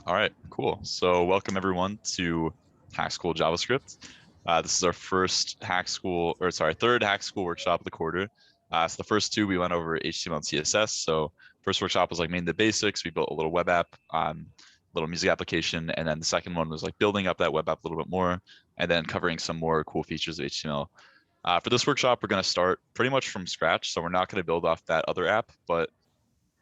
All right, cool. So welcome everyone to Hack School JavaScript. This is our third Hack School workshop of the quarter. So the first two we went over HTML and CSS. So first workshop was like mainly the basics. We built a little web app, little music application, and then the second one was like building up that web app a little bit more, and then covering some more cool features of HTML. For this workshop, we're going to start pretty much from scratch. So we're not going to build off that other app, but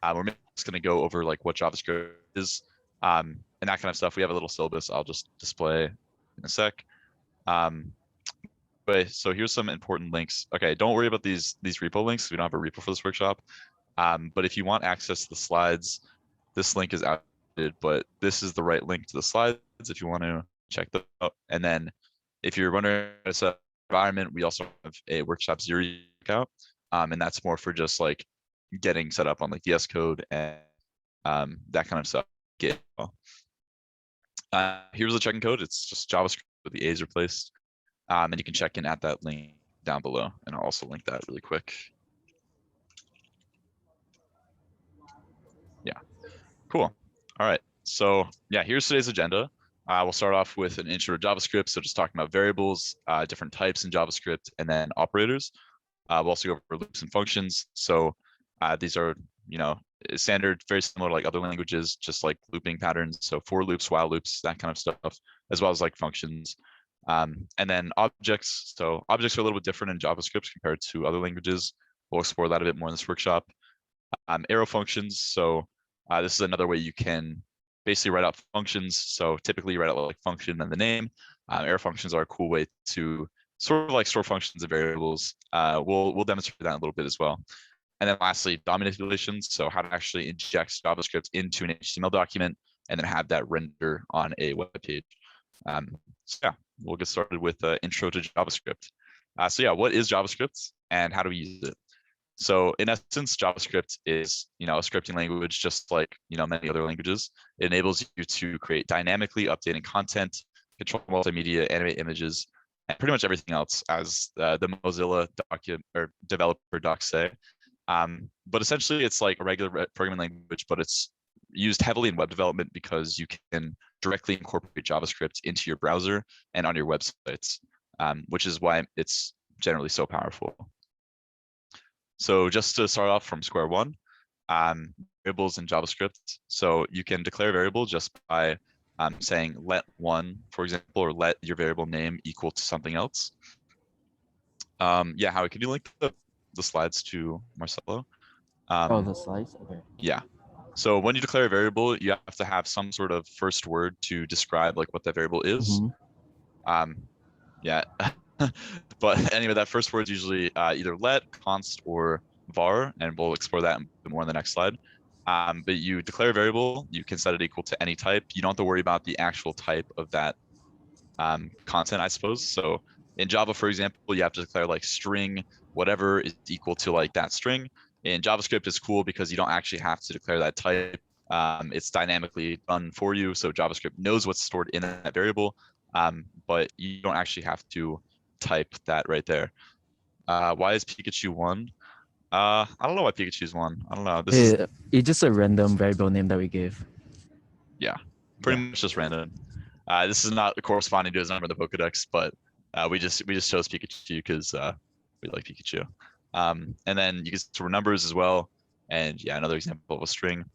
we're just going to go over like what JavaScript is and that kind of stuff. We have a little syllabus I'll just display in a sec. But so here's some important links. Okay, don't worry about these repo links. We don't have a repo for this workshop. But if you want access to the slides, this link is outdated, but this is the right link to the slides if you want to check them out. And then if you're wondering how to set up environment, we also have a workshop 0 account. And that's more for just like getting set up on like VS Code and that kind of stuff. Here's the checking code. It's just JavaScript with the A's replaced. And you can check in at that link down below. And I'll also link that really quick. Yeah, cool. All right. So yeah, here's today's agenda. We'll start off with an intro to JavaScript. So just talking about variables, different types in JavaScript, and then operators. We'll also go over loops and functions. So these are, standard, very similar to like other languages, just like looping patterns. So for loops, while loops, that kind of stuff, as well as like functions. And then objects. So objects are a little bit different in JavaScript compared to other languages. We'll explore that a bit more in this workshop. Arrow functions. So this is another way you can basically write out functions. So typically you write out like function and the name. Arrow functions are a cool way to sort of like store functions and variables. We'll demonstrate that in a little bit as well. And then lastly, DOM manipulations. So how to actually inject JavaScript into an HTML document and then have that render on a web page. So yeah, we'll get started with the intro to JavaScript. So yeah, what is JavaScript and how do we use it? So in essence, JavaScript is, a scripting language, just like, many other languages. It enables you to create dynamically updating content, control multimedia, animate images, and pretty much everything else, as the Mozilla developer docs say. But essentially it's like a regular programming language, but it's used heavily in web development because you can directly incorporate JavaScript into your browser and on your websites, which is why it's generally so powerful. So just to start off from square one, variables in JavaScript. So you can declare a variable just by saying let one, for example, or let your variable name equal to something else. Yeah, Howie, can you link the slides to Marcelo? The slides? Okay. Yeah. So when you declare a variable, you have to have some sort of first word to describe like what that variable is. Yeah. But anyway, that first word is usually either let, const, or var, and we'll explore that more in the next slide. But you declare a variable, you can set it equal to any type. You don't have to worry about the actual type of that content, I suppose. So in Java, for example, you have to declare like string, whatever is equal to like that string. In JavaScript, it's cool because you don't actually have to declare that type. It's dynamically done for you. So JavaScript knows what's stored in that variable, but you don't actually have to type that right there. Why is Pikachu 1? I don't know why Pikachu's 1. I don't know. It's just a random variable name that we give. Yeah, pretty much just random. This is not corresponding to his number in the Pokedex, but we just chose Pikachu because we like Pikachu. And then you can store numbers as well. And yeah, another example of a string.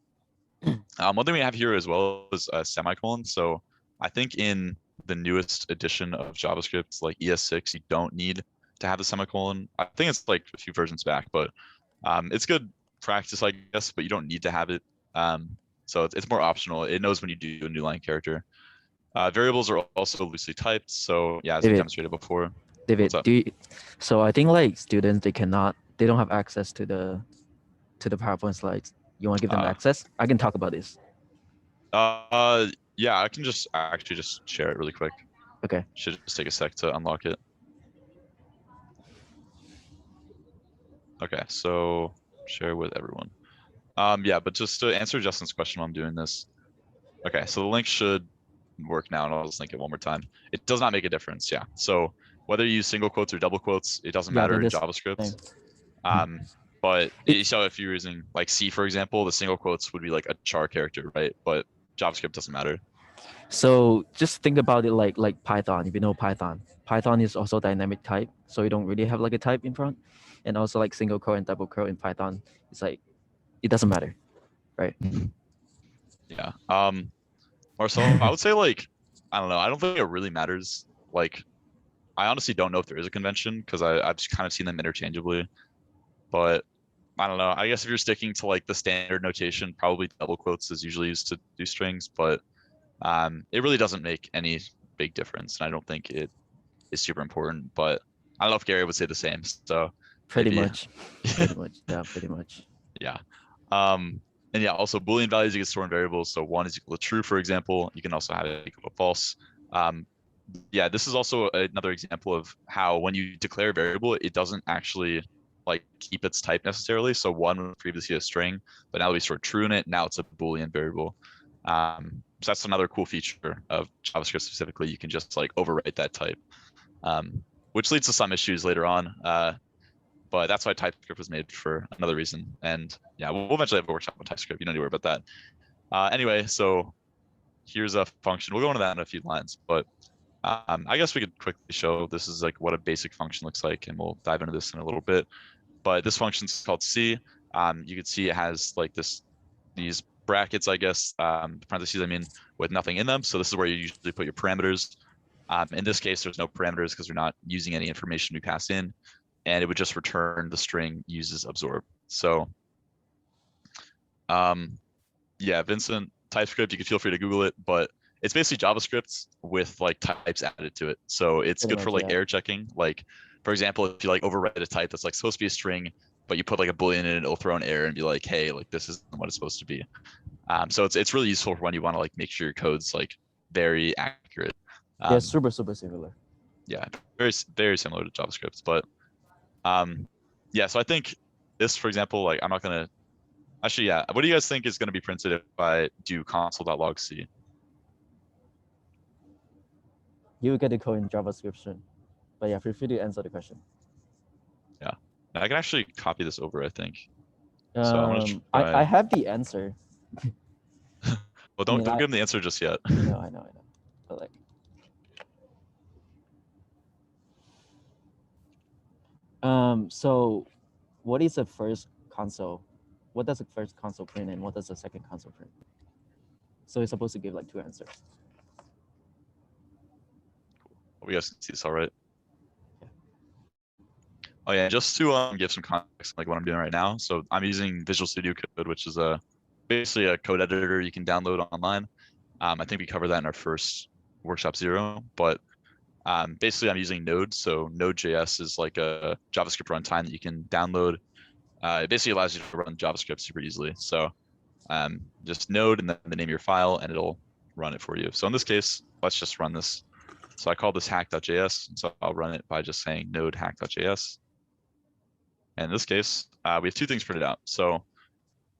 One thing we have here as well is a semicolon. So I think in the newest edition of JavaScript, like ES6, you don't need to have the semicolon. I think it's like a few versions back, but it's good practice, I guess, but you don't need to have it. So it's more optional. It knows when you do a new line character. Variables are also loosely typed. So yeah, as we demonstrated before. David, so I think like students, they don't have access to the PowerPoint slides. You want to give them access? I can talk about this. Yeah, I can just share it really quick. Okay. Should just take a sec to unlock it. Okay, so share with everyone. Yeah, but just to answer Justin's question while I'm doing this. Okay, so the link should work now, and I'll just link it one more time. It does not make a difference, yeah. So whether you use single quotes or double quotes, it doesn't matter in JavaScript. But so if you're using like C, for example, the single quotes would be like a char character, right? But JavaScript doesn't matter. So just think about it like Python. If you know Python, Python is also dynamic type, so you don't really have like a type in front. And also like single quote and double quote in Python, it's like it doesn't matter, right? Yeah. Or so I would say like, I don't know. I don't think it really matters. Like, I honestly don't know if there is a convention because I've just kind of seen them interchangeably. But I don't know. I guess if you're sticking to like the standard notation, probably double quotes is usually used to do strings, but it really doesn't make any big difference. And I don't think it is super important, but I don't know if Gary would say the same. So Pretty maybe, much, pretty much, yeah, pretty much. yeah. And yeah, also Boolean values you can store in variables. So 1 is equal to true, for example. You can also have it equal to false. Yeah, this is also another example of how when you declare a variable, it doesn't actually like keep its type necessarily. So 1 was previously a string, but now that we store true in it, now it's a Boolean variable. So that's another cool feature of JavaScript specifically. You can just like overwrite that type, which leads to some issues later on. But that's why TypeScript was made for another reason. And yeah, we'll eventually have a workshop on TypeScript. You don't need to worry about that. Anyway, so here's a function. We'll go into that in a few lines, but I guess we could quickly show this is like what a basic function looks like, and we'll dive into this in a little bit. But this function is called C. You can see it has like these brackets, I guess, parentheses, I mean, with nothing in them. So this is where you usually put your parameters. In this case, there's no parameters because we're not using any information we pass in, and it would just return the string uses absorb. So yeah, Vincent, TypeScript, you can feel free to Google it, but it's basically JavaScript with like types added to it. So it's Pretty good for much, like yeah. error checking. Like, for example, if you like overwrite a type that's like supposed to be a string, but you put like a boolean in it, it'll throw an error and be like, hey, like this isn't what it's supposed to be. So it's really useful for when you want to like make sure your code's like very accurate. Yeah, Um, super similar. yeah, very similar to JavaScript, but yeah. So I think this, for example, like I'm not gonna actually, yeah. What do you guys think is gonna be printed if I do console.log C? You will get the code in JavaScript soon. But yeah, feel free to answer the question. Yeah, I can actually copy this over, I think. So I'm gonna try. I have the answer. Well, don't give them the answer just yet. I know. But like, so what is the first console? What does the first console print and what does the second console print? So it's supposed to give like two answers. We guys can see this all right. Oh yeah, just to give some context, like what I'm doing right now. So I'm using Visual Studio Code, which is basically a code editor you can download online. I think we covered that in our first workshop 0, but basically I'm using Node. So Node.js is like a JavaScript runtime that you can download. It basically allows you to run JavaScript super easily. So just Node and then the name of your file, and it'll run it for you. So in this case, let's just run this. So I call this hack.js. So I'll run it by just saying node hack.js. And in this case, we have 2 things printed out. So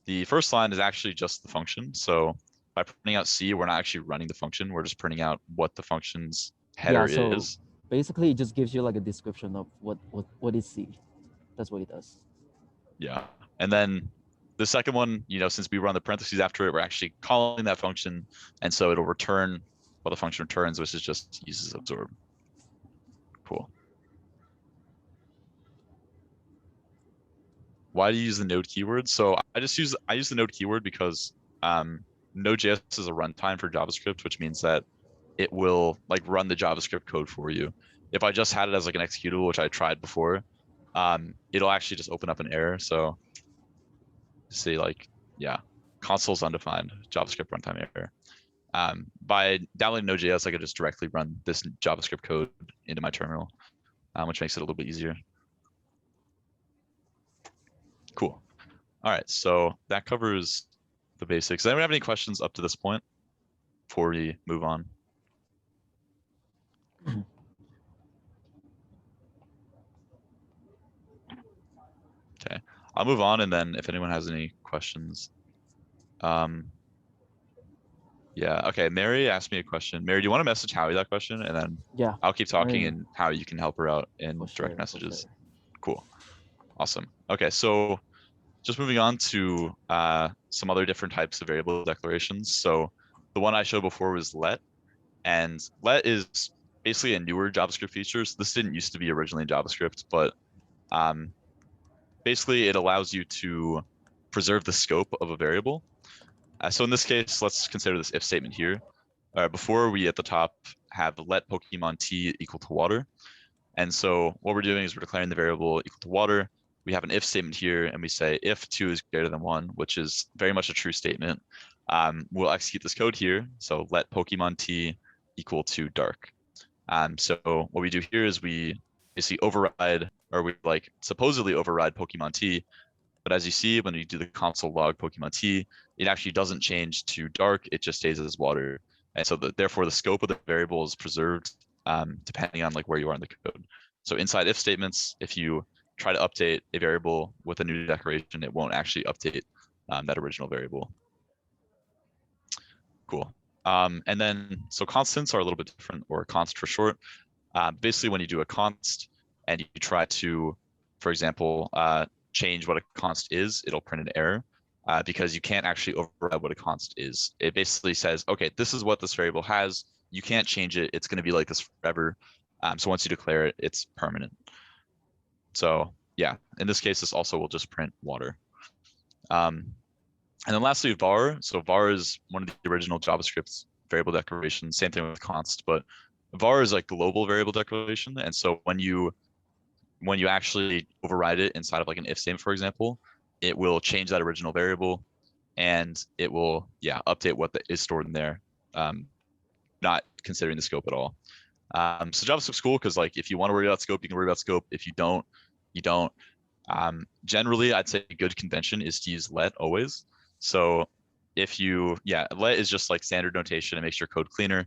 the first line is actually just the function. So by printing out C, we're not actually running the function. We're just printing out what the function's header is. Basically, it just gives you like a description of what is C. That's what it does. Yeah. And then the second one, since we run the parentheses after it, we're actually calling that function. And so it'll return what the function returns, which is just uses absorb. Cool. Why do you use the node keyword? So I use the node keyword because Node.js is a runtime for JavaScript, which means that it will like run the JavaScript code for you. If I just had it as like an executable, which I tried before, it'll actually just open up an error. So say like, yeah, console's undefined, JavaScript runtime error. By downloading Node.js, I could just directly run this JavaScript code into my terminal, which makes it a little bit easier. Cool. All right, so that covers the basics. Does anyone have any questions up to this point before we move on? Okay, I'll move on, and then if anyone has any questions, yeah, okay. Mary asked me a question. Mary, do you want to message Howie that question, and then Yeah, I'll keep talking, and how you can help her out in for direct sure, messages. for sure. Cool, awesome. Okay, so just moving on to some other different types of variable declarations. So the one I showed before was let, and let is basically a newer JavaScript feature. So this didn't used to be originally in JavaScript, but basically it allows you to preserve the scope of a variable. So in this case, let's consider this if statement here. Before we at the top have let Pokemon T equal to water. And so what we're doing is we're declaring the variable equal to water. We have an if statement here, and we say if 2 is greater than 1, which is very much a true statement. We'll execute this code here. So let Pokemon T equal to dark. So what we do here is we basically override, or we like supposedly override Pokemon T. But as you see, when you do the console log Pokemon T, it actually doesn't change to dark. It just stays as water. And so therefore the scope of the variable is preserved depending on like where you are in the code. So inside if statements, if you try to update a variable with a new declaration, it won't actually update that original variable. Cool. And then, so constants are a little bit different, or const for short. Basically, when you do a const and you try to, for example, change what a const is, it'll print an error because you can't actually override what a const is. It basically says, okay, this is what this variable has. You can't change it. It's going to be like this forever. So once you declare it, it's permanent. So yeah, in this case, this also will just print water. And then lastly, var. So var is one of the original JavaScript variable declarations. Same thing with const, but var is like global variable declaration. And so when you actually override it inside of like an if statement, for example, it will change that original variable, and it will update what is stored in there, not considering the scope at all. So JavaScript's cool because like if you want to worry about scope, you can worry about scope. If you don't, you don't. Generally, I'd say a good convention is to use let always. So if you, let is just like standard notation. It makes your code cleaner.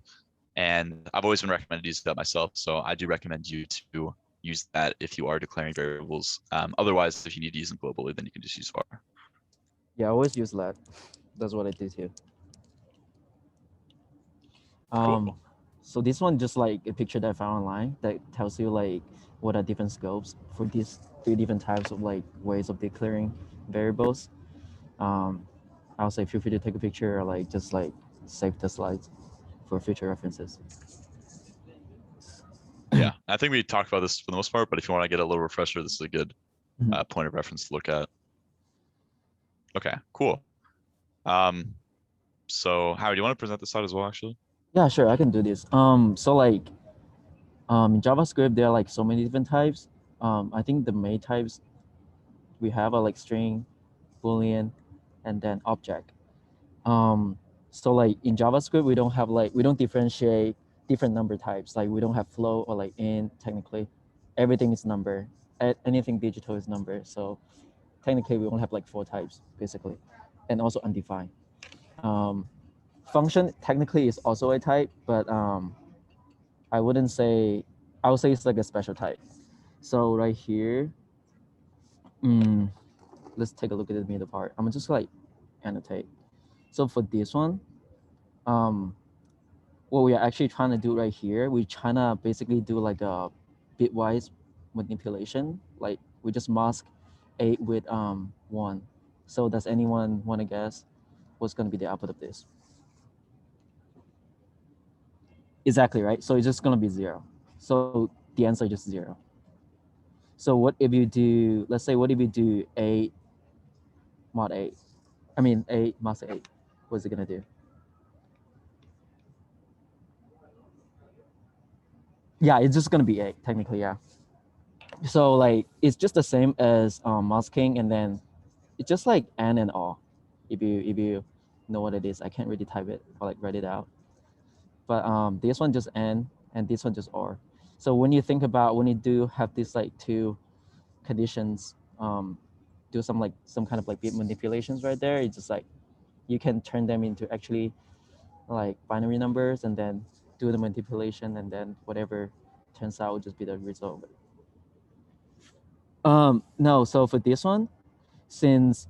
And I've always been recommended to use that myself. So I do recommend you to use that if you are declaring variables. Otherwise, if you need to use them globally, then you can just use var. Yeah, I always use let. That's what I did here. Cool. So this one just like a picture that I found online that tells you like what are different scopes for these 3 different types of like ways of declaring variables. I'll say feel free to take a picture or like just like save the slides for future references. Yeah, I think we talked about this for the most part, but if you want to get a little refresher, this is a good point of reference to look at. Okay, cool. So Howard, do you want to present this slide as well, actually? Yeah, sure, I can do this. So like in JavaScript, there are like so many different types. I think the main types we have are like string, Boolean, and then object. So like in JavaScript, we don't differentiate different number types. Like we don't have float or like int. Technically, everything is number. Anything digital is number. So technically, we only have like 4 types basically, and also undefined. Function technically is also a type, but I wouldn't say. I would say it's like a special type. So right here, let's take a look at the middle part. I'm just like annotate. So for this one, what we are actually trying to do right here, we're trying to basically do like a bitwise manipulation. Like we just mask 8 with 1. So does anyone want to guess what's going to be the output of this? Exactly, right? So it's just going to be 0. So the answer is just 0. So what if you do, let's say, what if you do 8 mod 8? I mean 8 mask 8. What's it going to do? Yeah, it's just going to be 8 technically, yeah. So like it's just the same as masking, and then it's just like N and R. If you know what it is, I can't really type it or like write it out. But this one just N and this one just R. So when you think about when you do have these like 2 conditions, do some kind of like bit manipulations right there. It's just like you can turn them into actually like binary numbers and then do the manipulation, and then whatever turns out will just be the result. No, so for this one, since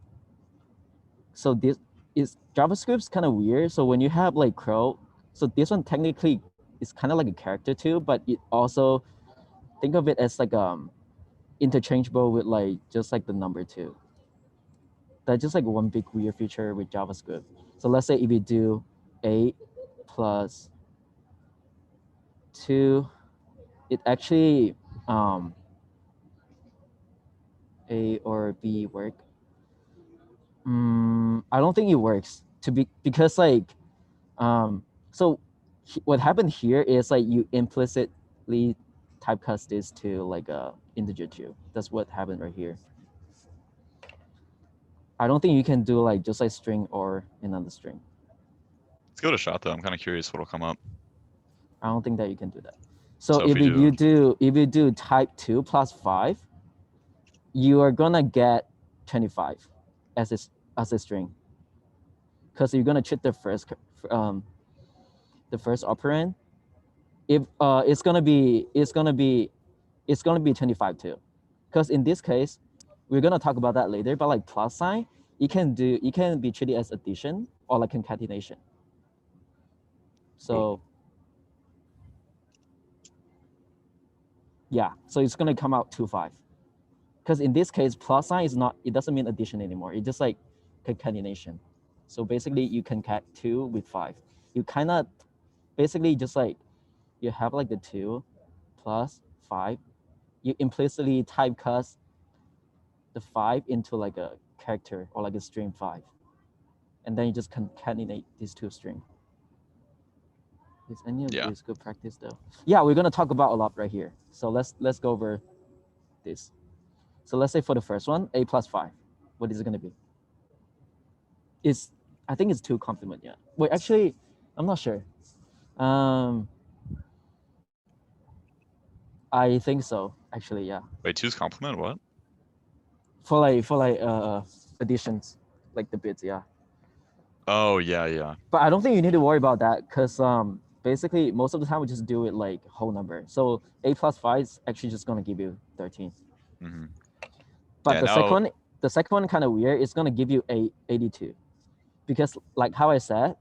so this is JavaScript's kind of weird. So when you have like crow, so this one technically is kind of like a character too, but it also think of it as like interchangeable with like just like the number 2. That's just like one big weird feature with JavaScript. So let's say if you do 8 plus 2, it actually A or B work? I don't think it works because like so what happened here is like you implicitly typecast this to like a integer 2. That's what happened right here. I don't think you can do like just like string or another string. Let's give it a shot though. I'm kind of curious what'll come up. I don't think that you can do that. So, So if if we you do type 2 plus 5, you are gonna get 25 as a string, because you're gonna treat the first operand. If it's gonna be 25 too, because in this case we're gonna talk about that later. But like plus sign, it can be treated as addition or like concatenation. So Cool. yeah, so it's gonna come out 25. Because in this case, plus sign it doesn't mean addition anymore. It's just like concatenation. So basically you concat 2 with 5. You kind of basically just like you have like the 2 plus 5. You implicitly typecast the 5 into like a character or like a string 5. And then you just concatenate these two strings. Is any of this good practice though? Yeah, we're gonna talk about a lot right here. So let's go over this. So let's say for the first one, A plus 5. What is it gonna be? I think it's 2 complement. Yeah. Wait, actually, I'm not sure. I think so. Actually, yeah. Wait, 2's complement? What? For like additions, like the bits, yeah. Oh yeah. But I don't think you need to worry about that, because basically most of the time we just do it like whole number. So A plus 5 is actually just gonna give you 13. Mm-hmm. But Yeah, the second one kind of weird. It's gonna give you 82, because like how I said,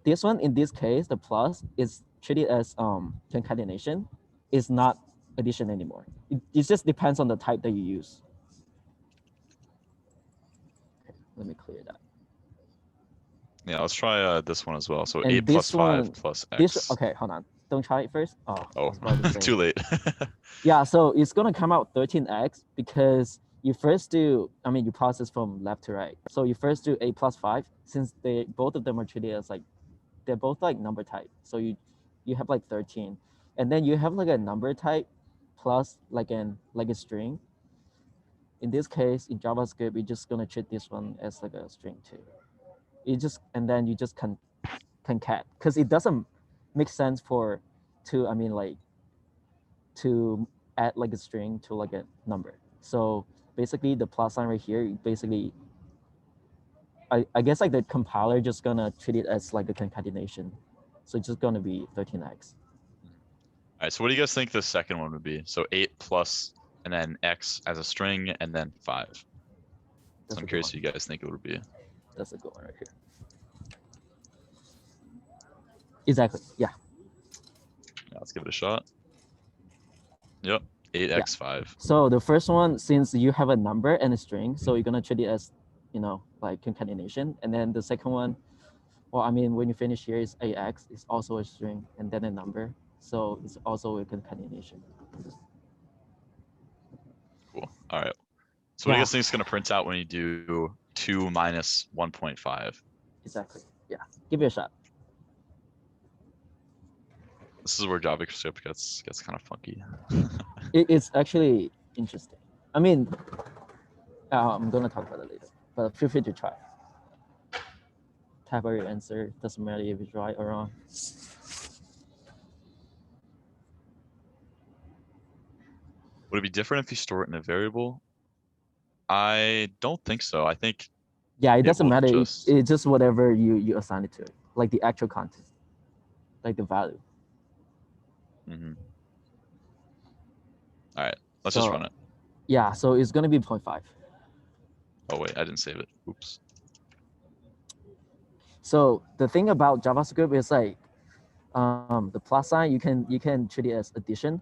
this one in this case, the plus is treated as concatenation. It's not addition anymore. It just depends on the type that you use. Okay, let me clear that. Yeah, let's try this one as well. So And 8 plus 5 plus x. Okay, hold on. Don't try it first. Oh, I Oh, was about to say. too late. Yeah, so it's gonna come out 13x, because you first do, you process from left to right. So you first do 8 plus 5, since both of them are treated as like, they're both like number type. So you have like 13, and then you have like a number type plus like a string. In this case, in JavaScript, you're just gonna treat this one as like a string too. And then you just concat, because it doesn't make sense to add like a string to like a number. So basically the plus sign right here, basically I guess like the compiler just gonna treat it as like a concatenation. So it's just gonna be 13x. All right, so what do you guys think the second one would be? So 8 plus and then x as a string and then 5. So I'm curious what you guys think it would be. That's a good one right here. Exactly. Yeah. Let's give it a shot. Yep. 8x5. So the first one, since you have a number and a string, so you're gonna treat it as, like concatenation. And then the second one, well, when you finish here, is ax is also a string and then a number, so it's also a concatenation. Cool. All right. So what do you guys think it's gonna print out when you do 2 minus 1.5? Exactly. Yeah. Give it a shot. This is where JavaScript gets kind of funky. It's actually interesting. I'm gonna talk about it later, but feel free to try. Type out your answer. Doesn't matter if it's right or wrong. Would it be different if you store it in a variable? I don't think so. I think it doesn't matter. Just... It's just whatever you assign it to, like the actual content, like the value. Mm-hmm. All right, let's just run it. Yeah, so it's gonna be 0.5. Oh wait, I didn't save it. Oops. So the thing about JavaScript is like the plus sign, you can treat it as addition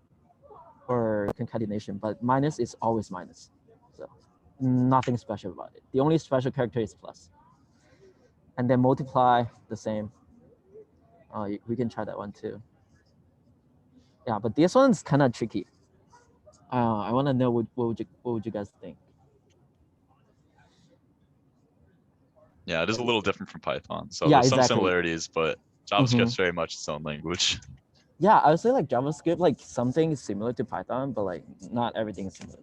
or concatenation, but minus is always minus. So nothing special about it. The only special character is plus. And then multiply, the same. We can try that one too. Yeah, but this one's kind of tricky. I want to know what would you guys think? Yeah, it is a little different from Python. So Yeah, there's some exactly. similarities, but JavaScript's very much its own language. Yeah, I would say like JavaScript, like something is similar to Python, but like not everything is similar.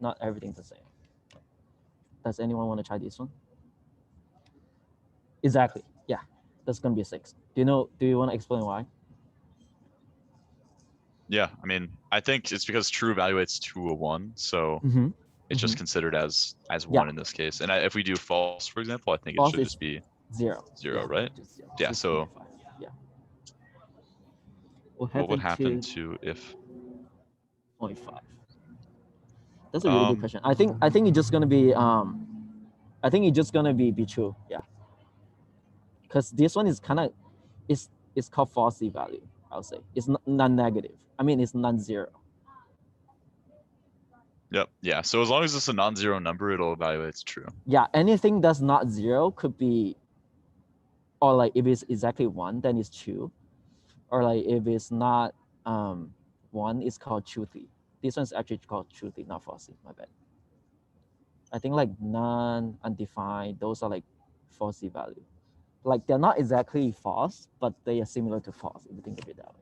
Not everything's the same. Does anyone want to try this one? Exactly. Yeah, that's gonna be a 6. Do you know? Do you want to explain why? Yeah, I mean, I think it's because true evaluates to a 1, so Mm-hmm. it's just considered as Yeah, 1 in this case. And if we do false, for example, I think it false should is just be 0. 0, Yeah, right? just 0. Yeah, Just so 0.5. Yeah. What what would happened happen to to if 0.5? That's a really good question. I think it's just gonna be I think it's just gonna be true. Yeah, because this one is kind of it's called false value. I'll say it's non-negative. I mean, it's non-zero. Yep, yeah. So as long as it's a non-zero number, it'll evaluate it's true. Yeah, anything that's not 0 could be, or like if it's exactly 1, then it's true, or like if it's not 1, it's called truthy. This one's actually called truthy, not falsy. My bad. I think like non undefined, those are like falsy value. Like they're not exactly false, but they are similar to false if you think of it that way.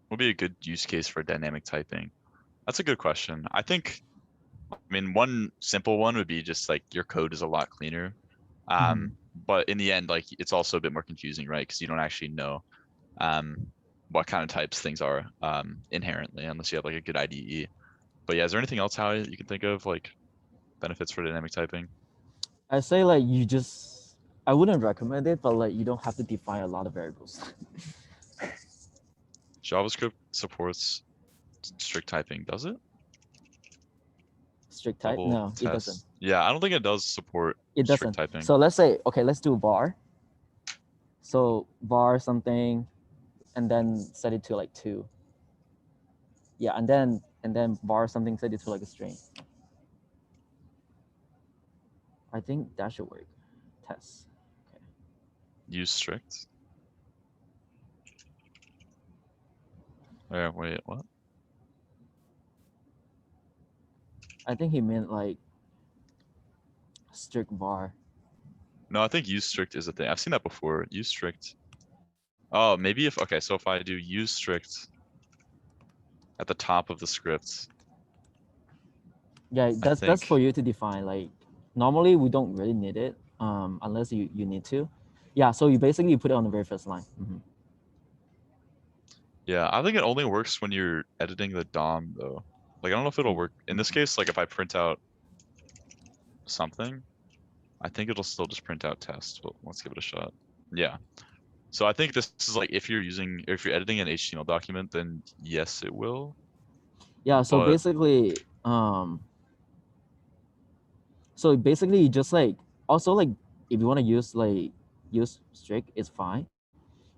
Would be a good use case for dynamic typing? That's a good question. I think, I mean, one simple one would be just like your code is a lot cleaner. But in the end, like it's also a bit more confusing, right? Because you don't actually know what kind of types things are inherently, unless you have like a good IDE. But yeah, is there anything else how you can think of like benefits for dynamic typing? I say like I wouldn't recommend it, but like you don't have to define a lot of variables. JavaScript supports strict typing, does it? Strict type? Double No, it doesn't. test. Yeah, I don't think it does support It strict doesn't. typing. So let's say, okay, let's do var. So var something, and then set it to like 2. Yeah, and then var something, set it to like a string. I think that should work. Test. Okay. Use strict. Wait, what? I think he meant like strict var. No, I think use strict is a thing. I've seen that before. Use strict. Oh, maybe if, okay, so if I do use strict at the top of the script, Yeah, I that's for think, you to define. Like normally we don't really need it unless you need to. Yeah, so you basically put it on the very first line. yeah, I think it only works when you're editing the DOM though. Like, I don't know if it'll work. In this case, like if I print out something, I think it'll still just print out test, but let's give it a shot. Yeah. So I think this is like if you're editing an HTML document, then yes, it will. Yeah, so But basically you just like also like if you want to use strict, it's fine.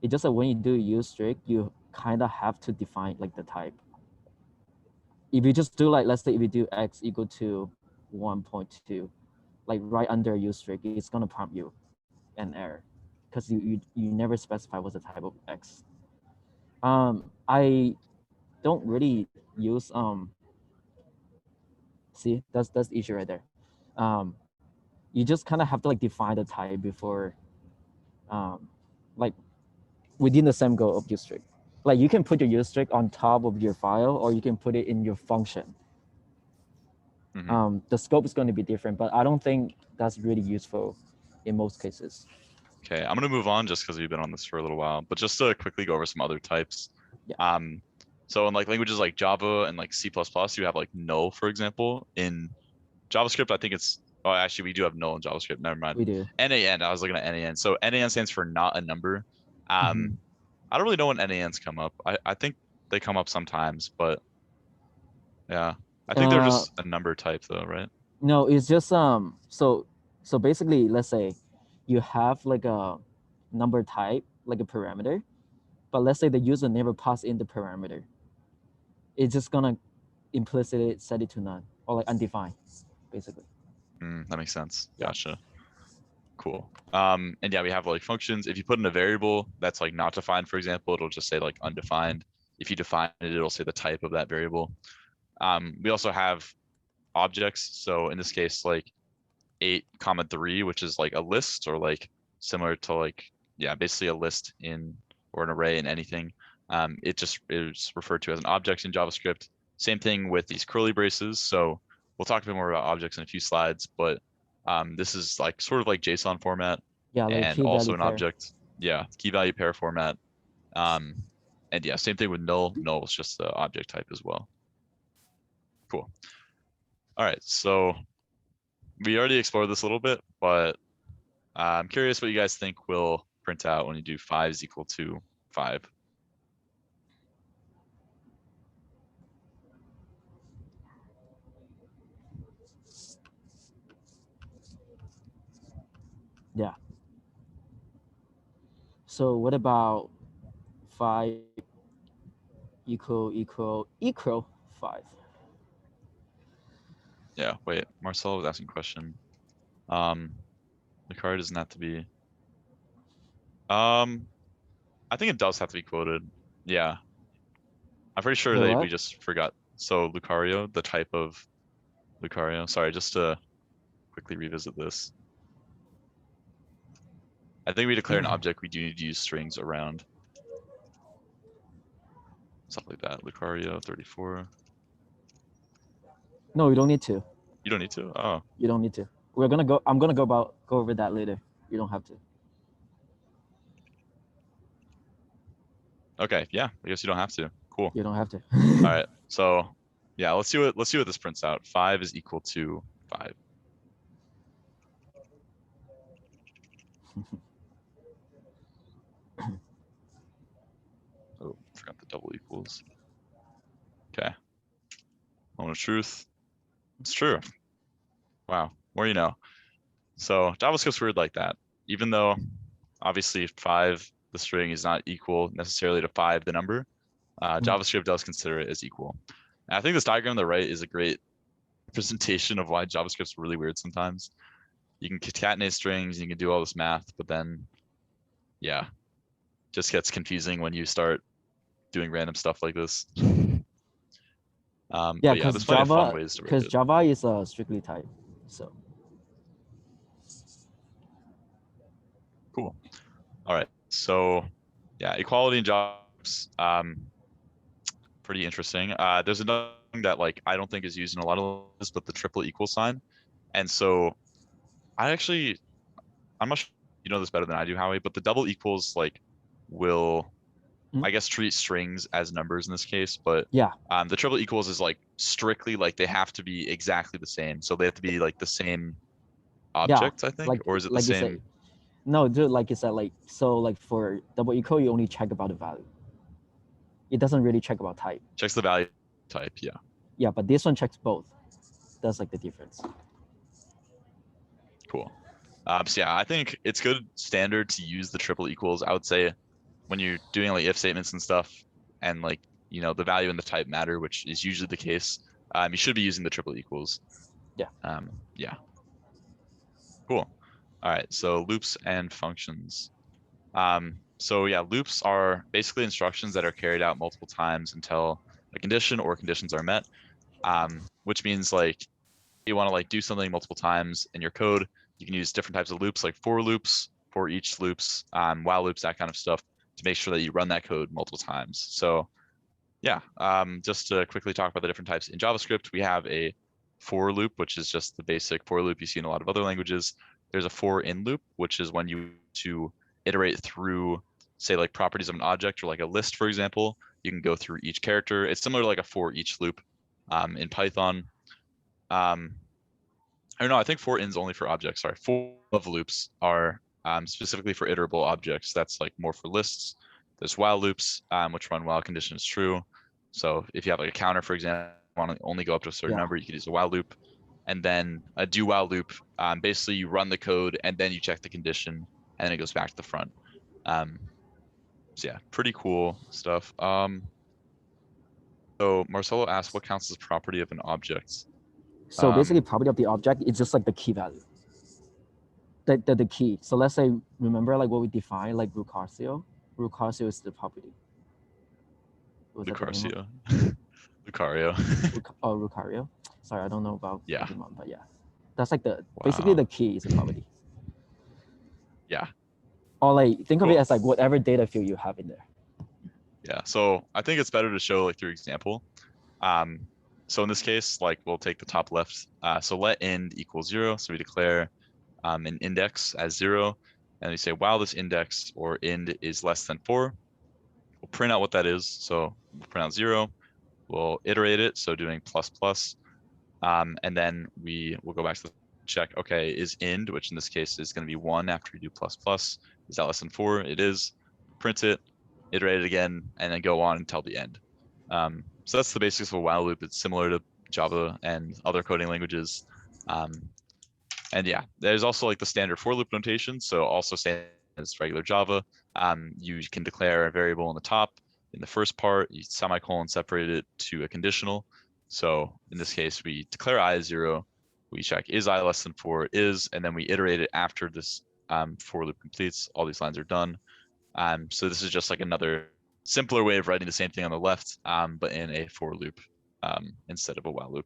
It's just that when you do use strict, you kind of have to define like the type. If you just do like, let's say if you do x equal to 1.2, like right under use strict, it's gonna prompt you an error because you never specify what's the type of x. I don't really use see that's the issue right there. Um, you just kind of have to like define the type before like within the same goal of use strict. Like you can put your use strict on top of your file, or you can put it in your function. The scope is going to be different, but I don't think that's really useful in most cases. okay, I'm gonna move on just because we've been on this for a little while. But just to quickly go over some other types. Yeah. So in like languages like Java and like C++, you have like null, for example. In JavaScript, I think it's, oh, actually we do have null in JavaScript. Never mind. We do. NaN. I was looking at NaN. So NaN stands for not a number. I don't really know when NaNs come up. I think they come up sometimes, but yeah, I think they're just a number type though, right? No, it's just so basically, let's say you have like a number type, like a parameter, but let's say the user never passed in the parameter. It's just gonna implicitly set it to none or like undefined, basically. That makes sense. Yeah. Gotcha. Cool. And yeah, we have like functions. If you put in a variable that's like not defined, for example, it'll just say like undefined. If you define it, it'll say the type of that variable. We also have objects. So in this case, like 8, 3, which is like a list or like similar to like, yeah, basically a list in or an array in anything. It just is referred to as an object in JavaScript. Same thing with these curly braces. So we'll talk a bit more about objects in a few slides, but this is like sort of like JSON format Yeah, like and key also value an pair. object. Yeah, key value pair format. Um, and yeah, same thing with null. Null is just the object type as well. Cool. All right, so we already explored this a little bit, but I'm curious what you guys think will print out when you do 5 is equal to 5. Yeah. So what about 5 equal 5? Yeah, wait, Marcel was asking a question. The card doesn't have to be. I think it does have to be quoted. Yeah, I'm pretty sure The that we what? just forgot. So Lucario, the type of Lucario. Sorry, just to quickly revisit this. I think we declare an object, we do need to use strings around. Stuff like that. Lucario 34. No, you don't need to. You don't need to? Oh, You don't need to. I'm gonna go over that later. You don't have to. okay. Yeah, I guess you don't have to. Cool. You don't have to. All right. So yeah, let's see what this prints out. 5 is equal to 5. Oh, forgot the double equals. Okay. Moment of truth. It's true. Wow. More you know. So JavaScript's weird like that. Even though obviously 5, the string, is not equal necessarily to 5, the number, JavaScript does consider it as equal. And I think this diagram on the right is a great representation of why JavaScript's really weird sometimes. You can concatenate strings, you can do all this math, but then, yeah, just gets confusing when you start doing random stuff like this. Yeah, but yeah, there's plenty of fun ways to write it. Java is strictly typed. So Cool. All right. So yeah, equality in jobs, pretty interesting. There's another thing that like I don't think is used in a lot of this, but the triple equal sign. And so I'm not sure you know this better than I do, Howie, but the double equals like will I guess treat strings as numbers in this case, but yeah, the triple equals is like strictly like they have to be exactly the same. So they have to be like the same yeah, object, I think, or is it the like you say. same? No, dude, like you said, like so, like for double equal, you only check about the value. It doesn't really check about type. Checks the value type, yeah. Yeah, but this one checks both. That's like the difference. Cool. So yeah, I think it's good standard to use the triple equals. I would say when you're doing like if statements and stuff, and like the value and the type matter, which is usually the case, you should be using the triple equals. Yeah. Yeah. Cool. All right. So loops and functions. So yeah, loops are basically instructions that are carried out multiple times until a condition or conditions are met. Which means like you want to like do something multiple times in your code, you can use different types of loops like for loops, for each loops, while loops, that kind of stuff to make sure that you run that code multiple times. So yeah, just to quickly talk about the different types in JavaScript, we have a for loop, which is just the basic for loop you see in a lot of other languages. There's a for in loop, which is when you to iterate through, say like properties of an object or like a list, for example. You can go through each character. It's similar to like a for each loop in Python. I don't know. I think for in's only for objects. Sorry, for of loops are specifically for iterable objects. That's like more for lists. There's while loops, which run while condition is true. So if you have like a counter, for example, want to only go up to a certain number, you can use a while loop. And then a do while loop, basically you run the code and then you check the condition and then it goes back to the front. So yeah, pretty cool stuff. So Marcelo asked, what counts as property of an object? So basically, property of the object is just like the key value. the key. So let's say, remember like what we define, like Rucarsio. Rucarsio is the property. Was that the name of Lucario. Lucario. Rucario? Sorry, I don't know about Yeah. Pokemon, but yeah, that's like basically Wow. the key is a property. Yeah. Or like think of it Cool. as like whatever data field you have in there. Yeah. So I think it's better to show like through example. Um, so in this case, like we'll take the top left. So let end equal 0. So we declare an index as 0. And we say while this index or end is less than 4, we'll print out what that is. So we'll print out 0. We'll iterate it. So doing plus plus. And then we will go back to the check. Okay, is end, which in this case is going to be 1 after we do plus plus. Is that less than 4? It is. Print it, iterate it again, and then go on until the end. So that's the basics of a while loop. It's similar to Java and other coding languages. And yeah, there's also like the standard for loop notation. So also same as regular Java, you can declare a variable in the top. In the first part, you semicolon separate it to a conditional. So in this case, we declare I as 0. We check is I less than 4? It is, and then we iterate it after this for loop completes. All these lines are done. So this is just like another simpler way of writing the same thing on the left, but in a for loop instead of a while loop.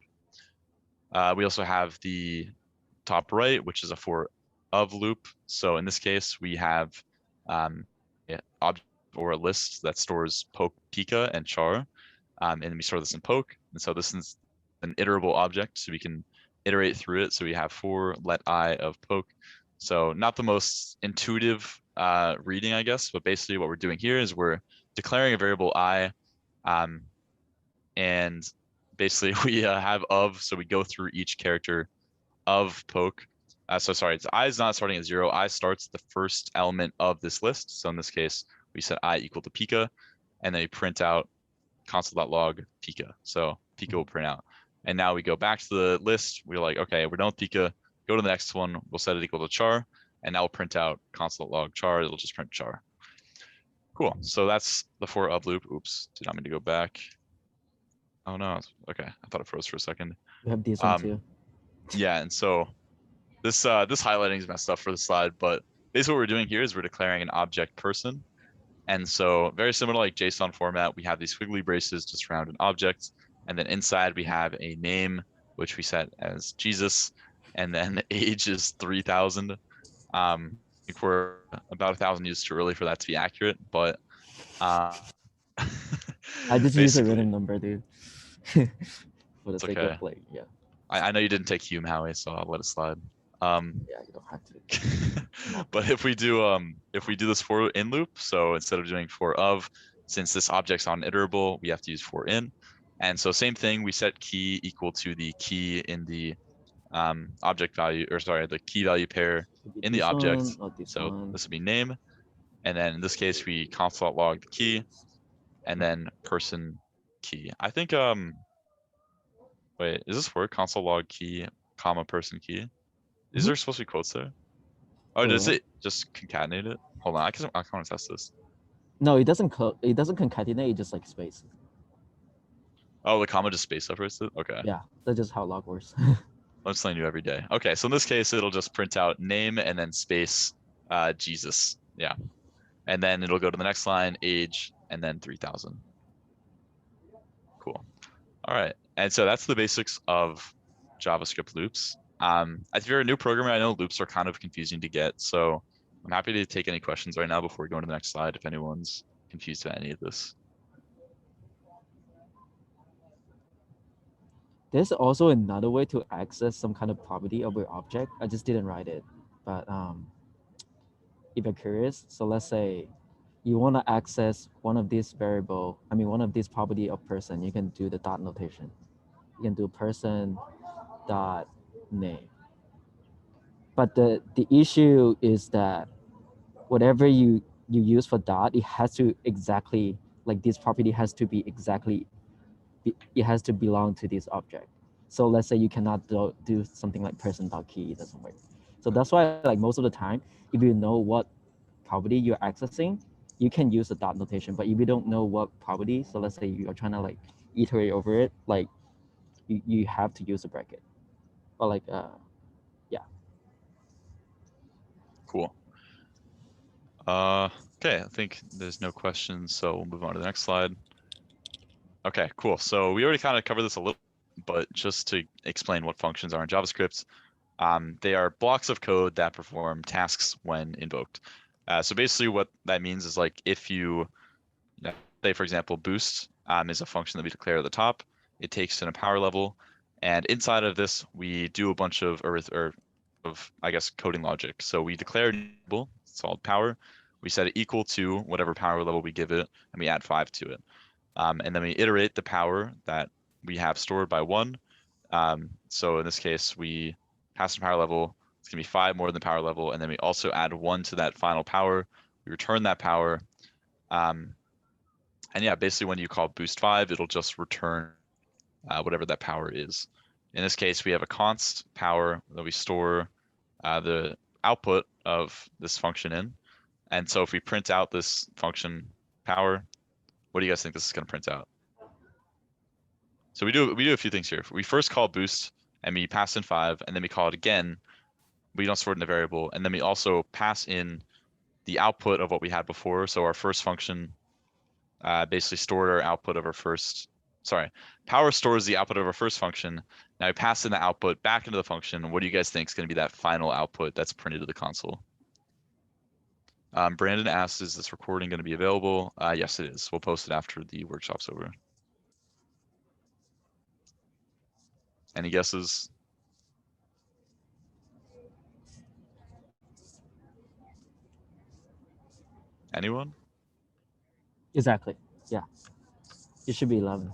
We also have the top right, which is a for of loop. So in this case, we have an object or a list that stores poke, pika, and char, and we store this in poke. And so this is an iterable object, so we can iterate through it. So we have for let I of poke. So not the most intuitive reading, I guess, but basically what we're doing here is we're declaring a variable I, and basically we have of, so we go through each character of poke. So sorry, it's I is not starting at 0. I starts the first element of this list. So in this case, we set I equal to pika, and then we print out console.log pika. So pika will print out. And now we go back to the list. We're like, okay, we're done with pika. Go to the next one. We'll set it equal to char, and now we'll print out console.log char. It'll just print char. Cool. So that's the for of loop. Oops, did not mean to go back. Oh no. Okay, I thought it froze for a second. We have this one too. Yeah, and so this highlighting is messed up for the slide, but basically what we're doing here is we're declaring an object person. And so very similar to like JSON format, we have these squiggly braces just around an object. And then inside we have a name, which we set as Jesus. And then age is 3000. I think we're about 1,000 years too early for that to be accurate, but I just use a basically, random number, dude. For the it's sake okay. of like, yeah. I know you didn't take Hume, Howie, so I'll let it slide. Yeah, you don't have to. But if we do this for in loop, so instead of doing for of, since this object's on iterable, we have to use for in. And so same thing, we set key equal to the key in the object value, or sorry, the key value pair in the This object. one or this So one. this would be name. And then in this case, we console.log the key and then person key. I think, wait, is this word console.log key, comma person key? Is there supposed to be quotes there? Oh, Wait, does what? it just concatenate it? Hold on, I want to test this. No, it doesn't. It doesn't concatenate. It just like space. Oh, the comma just space separates it? Okay. Yeah, that's just how log works. Learn something new every day. Okay, so in this case, it'll just print out name and then space Jesus. Yeah. And then it'll go to the next line, age, and then 3000. Cool. All right. And so that's the basics of JavaScript loops. If you're a new programmer, I know loops are kind of confusing to get. So I'm happy to take any questions right now before we go on to the next slide if anyone's confused about any of this. There's also another way to access some kind of property of your object. I just didn't write it, but if you're curious, so let's say you want to access one of these variable, one of these property of person, you can do the dot notation. You can do person dot name. But the issue is that whatever you use for dot, it has to exactly, like this property has to be exactly, it has to belong to this object. So let's say you cannot do something like person.key, it doesn't work. So that's why like most of the time, if you know what property you're accessing, you can use the dot notation. But if you don't know what property, so let's say you're trying to like iterate over it, like you have to use a bracket. Or like yeah. Cool. Okay, I think there's no questions, so we'll move on to the next slide. Okay, cool. So we already kind of covered this a little, but just to explain what functions are in JavaScript, they are blocks of code that perform tasks when invoked. So basically what that means is like if you say, for example, boost is a function that we declare at the top. It takes in a power level, and inside of this, we do a bunch of I guess coding logic. So we declare a variable, it's called power. We set it equal to whatever power level we give it, and we add 5 to it. And then we iterate the power that we have stored by 1. So in this case, we pass the power level. It's gonna be 5 more than the power level, and then we also add 1 to that final power. We return that power. And yeah, basically when you call boost 5, it'll just return whatever that power is. In this case, we have a const power that we store the output of this function in. And so if we print out this function power, what do you guys think this is going to print out? So we do a few things here. We first call boost and we pass in 5, and then we call it again. We don't store it in the variable, and then we also pass in the output of what we had before. So our first function basically stored our output of our first, power stores the output of our first function. Now we pass in the output back into the function. What do you guys think is going to be that final output that's printed to the console? Brandon asks, is this recording going to be available? Yes, it is. We'll post it after the workshop's over. Any guesses? Anyone? Exactly. Yeah. It should be 11.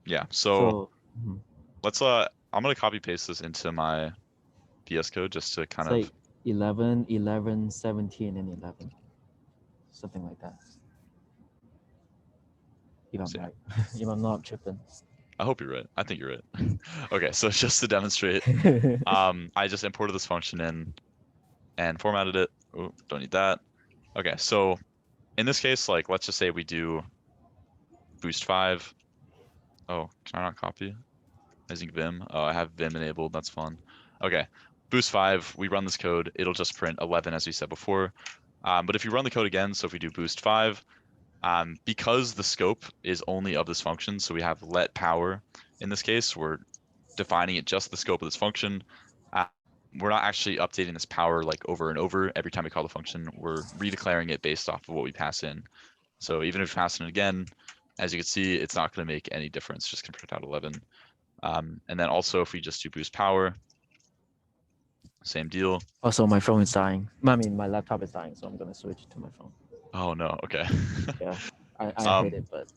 Yeah. So mhm. let's I'm gonna copy paste this into my VS Code just to kind It's of like 11, 11, 17, and 11. Something like that. If I'm see. right. If I'm not tripping. I hope you're right. I think you're right. Okay, so just to demonstrate, I just imported this function in and formatted it. Oh, don't need that. Okay, so in this case, like let's just say we do boost 5. Oh, can I not copy? Using Vim. Oh, I have Vim enabled. That's fun. Okay, boost 5. We run this code. It'll just print 11 as we said before. But if you run the code again, so if we do boost 5, because the scope is only of this function, so we have let power in this case, we're defining it just the scope of this function. We're not actually updating this power like over and over every time we call the function. We're redeclaring it based off of what we pass in. So even if we pass in it again, as you can see, it's not going to make any difference. Just going to print out 11. And then also if we just do boost power, same deal. Also, my phone is dying. I mean, my laptop is dying, so I'm gonna switch to my phone. Oh no, okay. Yeah, I hate it, but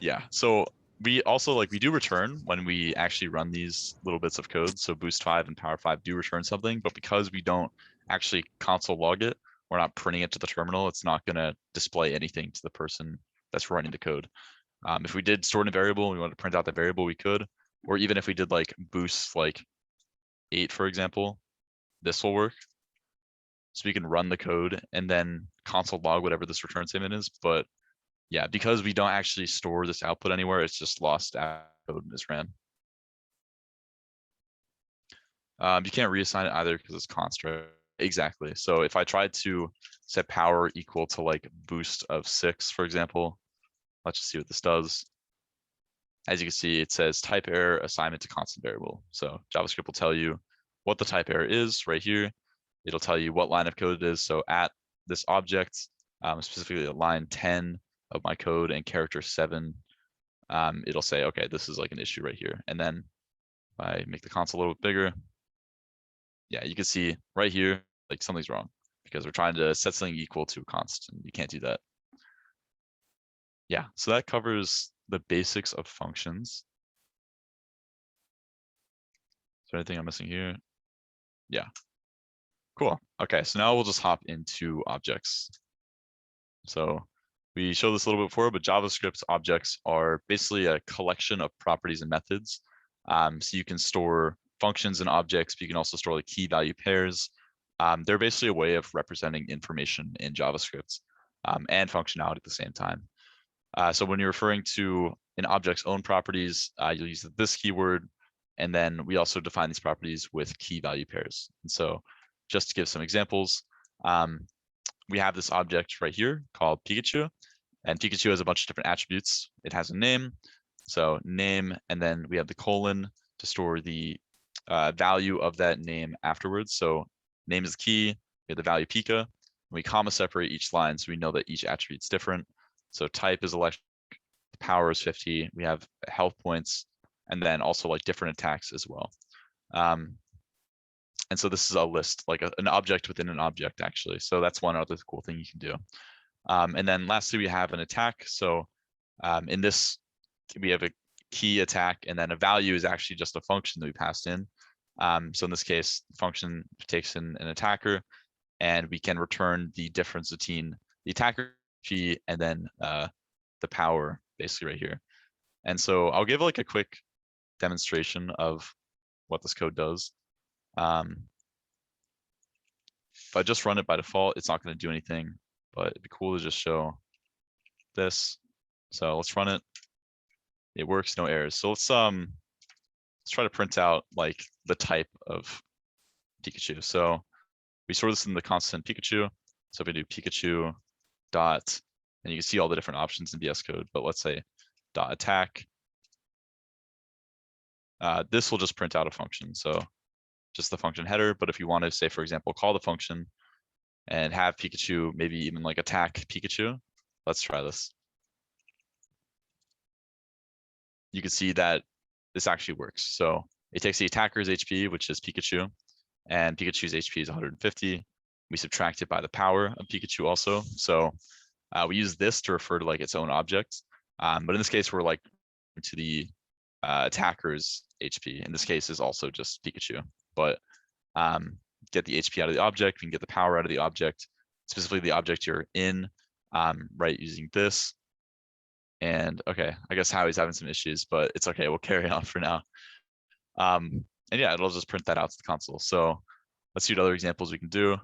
yeah. So we also we do return when we actually run these little bits of code. So boost 5 and power 5 do return something, but because we don't actually console log it, we're not printing it to the terminal. It's not going to display anything to the person that's running the code. If we did store in a variable and we wanted to print out the variable, we could. Or even if we did like boost 8, for example, this will work. So we can run the code and then console log whatever this return statement is. But yeah, because we don't actually store this output anywhere, it's just lost after code is ran. You can't reassign it either because it's const, right? Exactly. So if I tried to set power equal to boost of 6, for example, let's just see what this does. As you can see, it says type error assignment to constant variable. So JavaScript will tell you what the type error is right here. It'll tell you what line of code it is. So at this object, specifically line 10 of my code and character 7, it'll say, okay, this is an issue right here. And then if I make the console a little bit bigger, yeah, you can see right here, something's wrong because we're trying to set something equal to a const and you can't do that. Yeah, so that covers the basics of functions. Is there anything I'm missing here? Yeah. Cool. Okay, so now we'll just hop into objects. So we showed this a little bit before, but JavaScript objects are basically a collection of properties and methods. So you can store functions and objects, but you can also store key value pairs. They're basically a way of representing information in JavaScript and functionality at the same time. So when you're referring to an object's own properties, you'll use this keyword. And then we also define these properties with key value pairs. And so just to give some examples, we have this object right here called Pikachu, and Pikachu has a bunch of different attributes. It has a name, so name, and then we have the colon to store the value of that name afterwards. So name is key, we have the value Pika, and we comma separate each line so we know that each attribute's different. So type is electric, power is 50, we have health points, and then also like different attacks as well. And so this is a list, like an object within an object, actually. So that's one other cool thing you can do. And then lastly, we have an attack. So in this, we have a key attack, and then a value is actually just a function that we passed in. So in this case, the function takes in an attacker, and we can return the difference between the attacker key and then the power, basically right here. And so I'll give like a quick demonstration of what this code does. If I just run it by default, it's not going to do anything, but it'd be cool to just show this. So let's run it. It works, no errors. So let's try to print out like the type of Pikachu. So we store this in the constant Pikachu. So if we do Pikachu dot, and you can see all the different options in VS Code, but let's say dot attack. This will just print out a function. So just the function header. But if you want to say, for example, call the function and have Pikachu maybe even like attack Pikachu, let's try this. You can see that this actually works. So it takes the attacker's HP, which is Pikachu, and Pikachu's HP is 150. We subtract it by the power of Pikachu also. So we use this to refer to like its own object. But in this case, we're like to the attacker's HP. In this case is also just Pikachu, but get the HP out of the object, we can get the power out of the object, specifically the object you're in, right, using this. And okay, I guess Howie's having some issues, but it's okay, we'll carry on for now. And yeah, it'll just print that out to the console. So let's see what other examples we can do.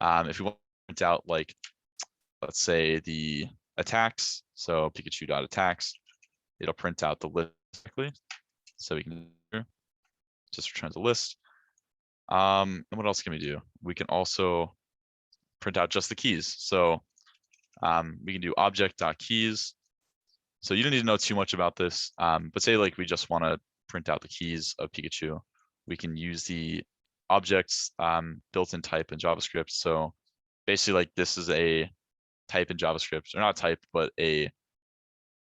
If we want to print out like, let's say the attacks, so Pikachu.attacks, it'll print out the list directly. So we can just return the list. And what else can we do? We can also print out just the keys. So we can do object.keys. So you don't need to know too much about this, but say like we just want to print out the keys of Pikachu. We can use the objects built-in type in JavaScript. So basically like this is a type in JavaScript, or not type, but I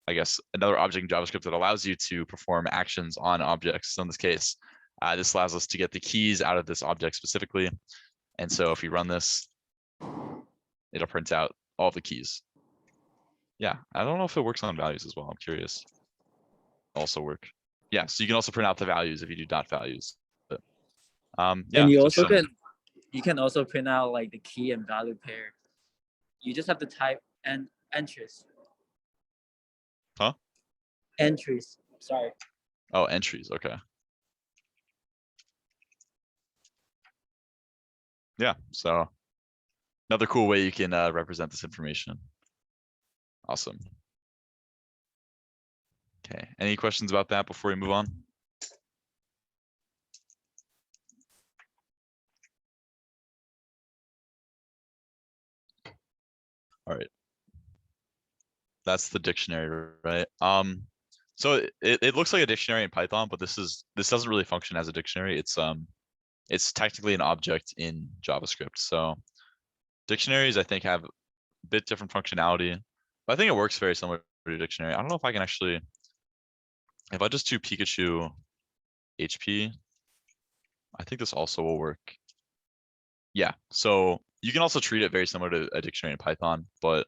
guess another object in JavaScript that allows you to perform actions on objects. So in this case, this allows us to get the keys out of this object specifically. And so if we run this, it'll print out all the keys. Yeah, I don't know if it works on values as well. I'm curious. Also work. Yeah, so you can also print out the values if you do dot values. But, yeah, and you so also can also print out like the key and value pair. You just have to type and entries. Huh? Entries. Sorry. Oh, entries. Okay. Yeah, so another cool way you can represent this information. Awesome. Okay, any questions about that before we move on? All right. That's the dictionary, right? So it looks like a dictionary in Python, but this doesn't really function as a dictionary. It's technically an object in JavaScript. So dictionaries, I think, have a bit different functionality, but I think it works very similar to a dictionary. I don't know if I can actually, if I just do Pikachu HP, I think this also will work. Yeah, so you can also treat it very similar to a dictionary in Python, but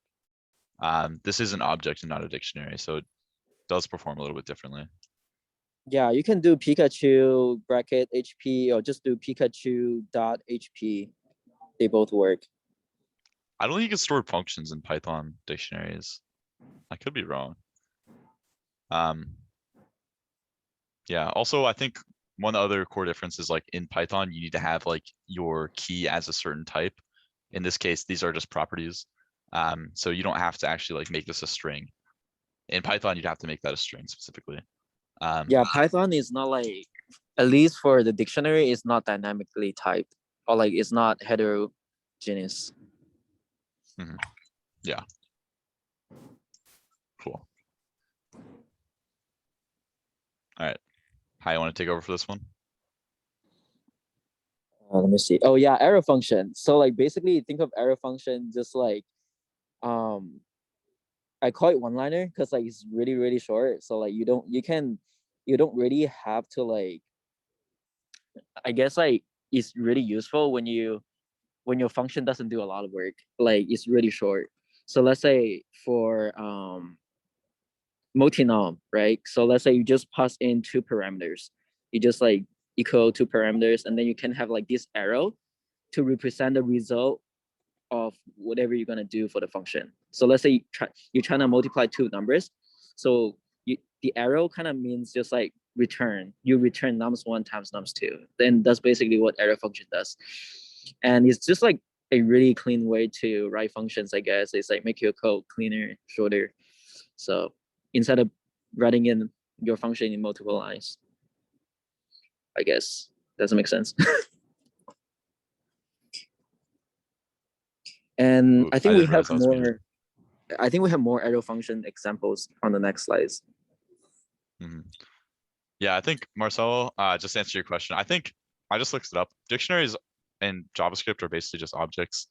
this is an object and not a dictionary, so it does perform a little bit differently. Yeah, you can do Pikachu bracket HP or just do Pikachu dot HP. They both work. I don't think you can store functions in Python dictionaries. I could be wrong. Yeah, also I think one other core difference is like in Python, you need to have like your key as a certain type. In this case, these are just properties. So you don't have to actually like make this a string. In Python, you'd have to make that a string specifically. Yeah, Python is not like, at least for the dictionary, it's not dynamically typed. or like it's not heterogeneous. Yeah. Cool. All right. How you want to take over for this one? Let me see. Oh yeah, arrow function. So like basically think of arrow function just like I call it one-liner because like it's really short. So like you don't really have to like, I guess like it's really useful when your function doesn't do a lot of work. Like it's really short. So let's say for multinom, right? So let's say you just pass in two parameters. You just like equal two parameters, and then you can have like this arrow to represent the result of whatever you're gonna do for the function. So let's say you're trying to multiply two numbers. So the arrow kind of means just like return. You return nums1 times nums2. Then that's basically what arrow function does. And it's just like a really clean way to write functions, I guess. It's like make your code cleaner, shorter. So instead of writing in your function in multiple lines, I guess. Doesn't make sense. And Ooh, I think we realize have that was muted. more. I think we have more arrow function examples on the next slides. Yeah, I think Marcelo, just to answer your question, I think I just looked it up. Dictionaries in JavaScript are basically just objects.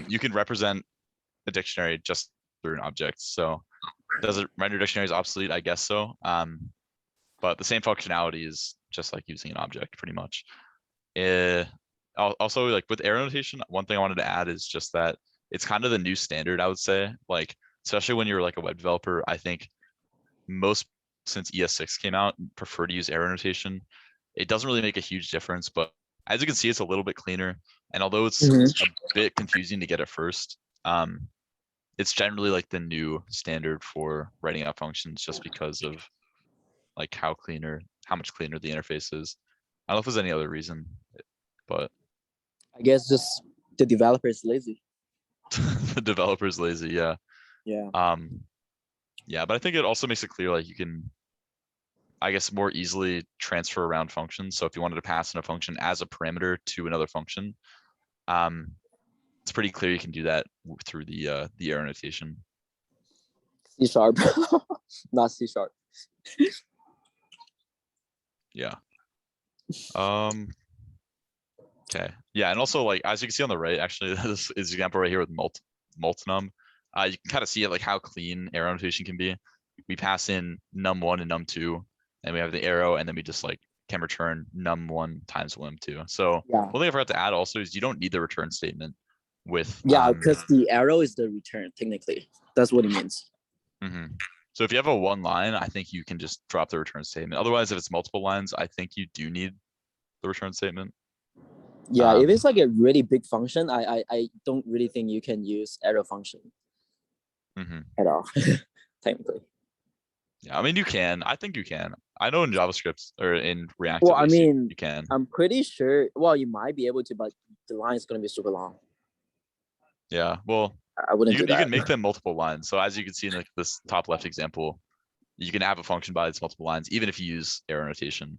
You can represent a dictionary just through an object. So does it render dictionaries obsolete? I guess so. But the same functionality is just like using an object pretty much. Also, like with arrow notation, one thing I wanted to add is just that it's kind of the new standard, I would say. Like, especially when you're like a web developer, I think most since ES6 came out prefer to use arrow notation. It doesn't really make a huge difference, but as you can see, it's a little bit cleaner. And although it's a bit confusing to get at first, it's generally like the new standard for writing out functions just because of like how much cleaner the interface is. I don't know if there's any other reason, but I guess just the developer is lazy. the developer's lazy, yeah. Yeah. Yeah, but I think it also makes it clear like you can, I guess, more easily transfer around functions. So if you wanted to pass in a function as a parameter to another function, it's pretty clear you can do that through the arrow notation. C#, not C#. Yeah. Okay. Yeah, and also like as you can see on the right, actually, this is an example right here with multinum. You can kind of see it like how clean arrow notation can be. We pass in num1 and num2, and we have the arrow, and then we just like can return num1 times num2. So Yeah. one thing I forgot to add also is you don't need the return statement with Yeah, because the arrow is the return technically. That's what it means. So if you have a one line, I think you can just drop the return statement. Otherwise, if it's multiple lines, I think you do need the return statement. Yeah, if it's like a really big function, I don't really think you can use arrow function at all, technically. Yeah, I mean you can. I think you can. I know in JavaScript or in React. Well, At I least, mean, you can. I'm pretty sure. Well, you might be able to, but the line is going to be super long. Yeah, well, I wouldn't do that. You can make them multiple lines. So as you can see in like this top left example, you can have a function by its multiple lines, even if you use arrow notation.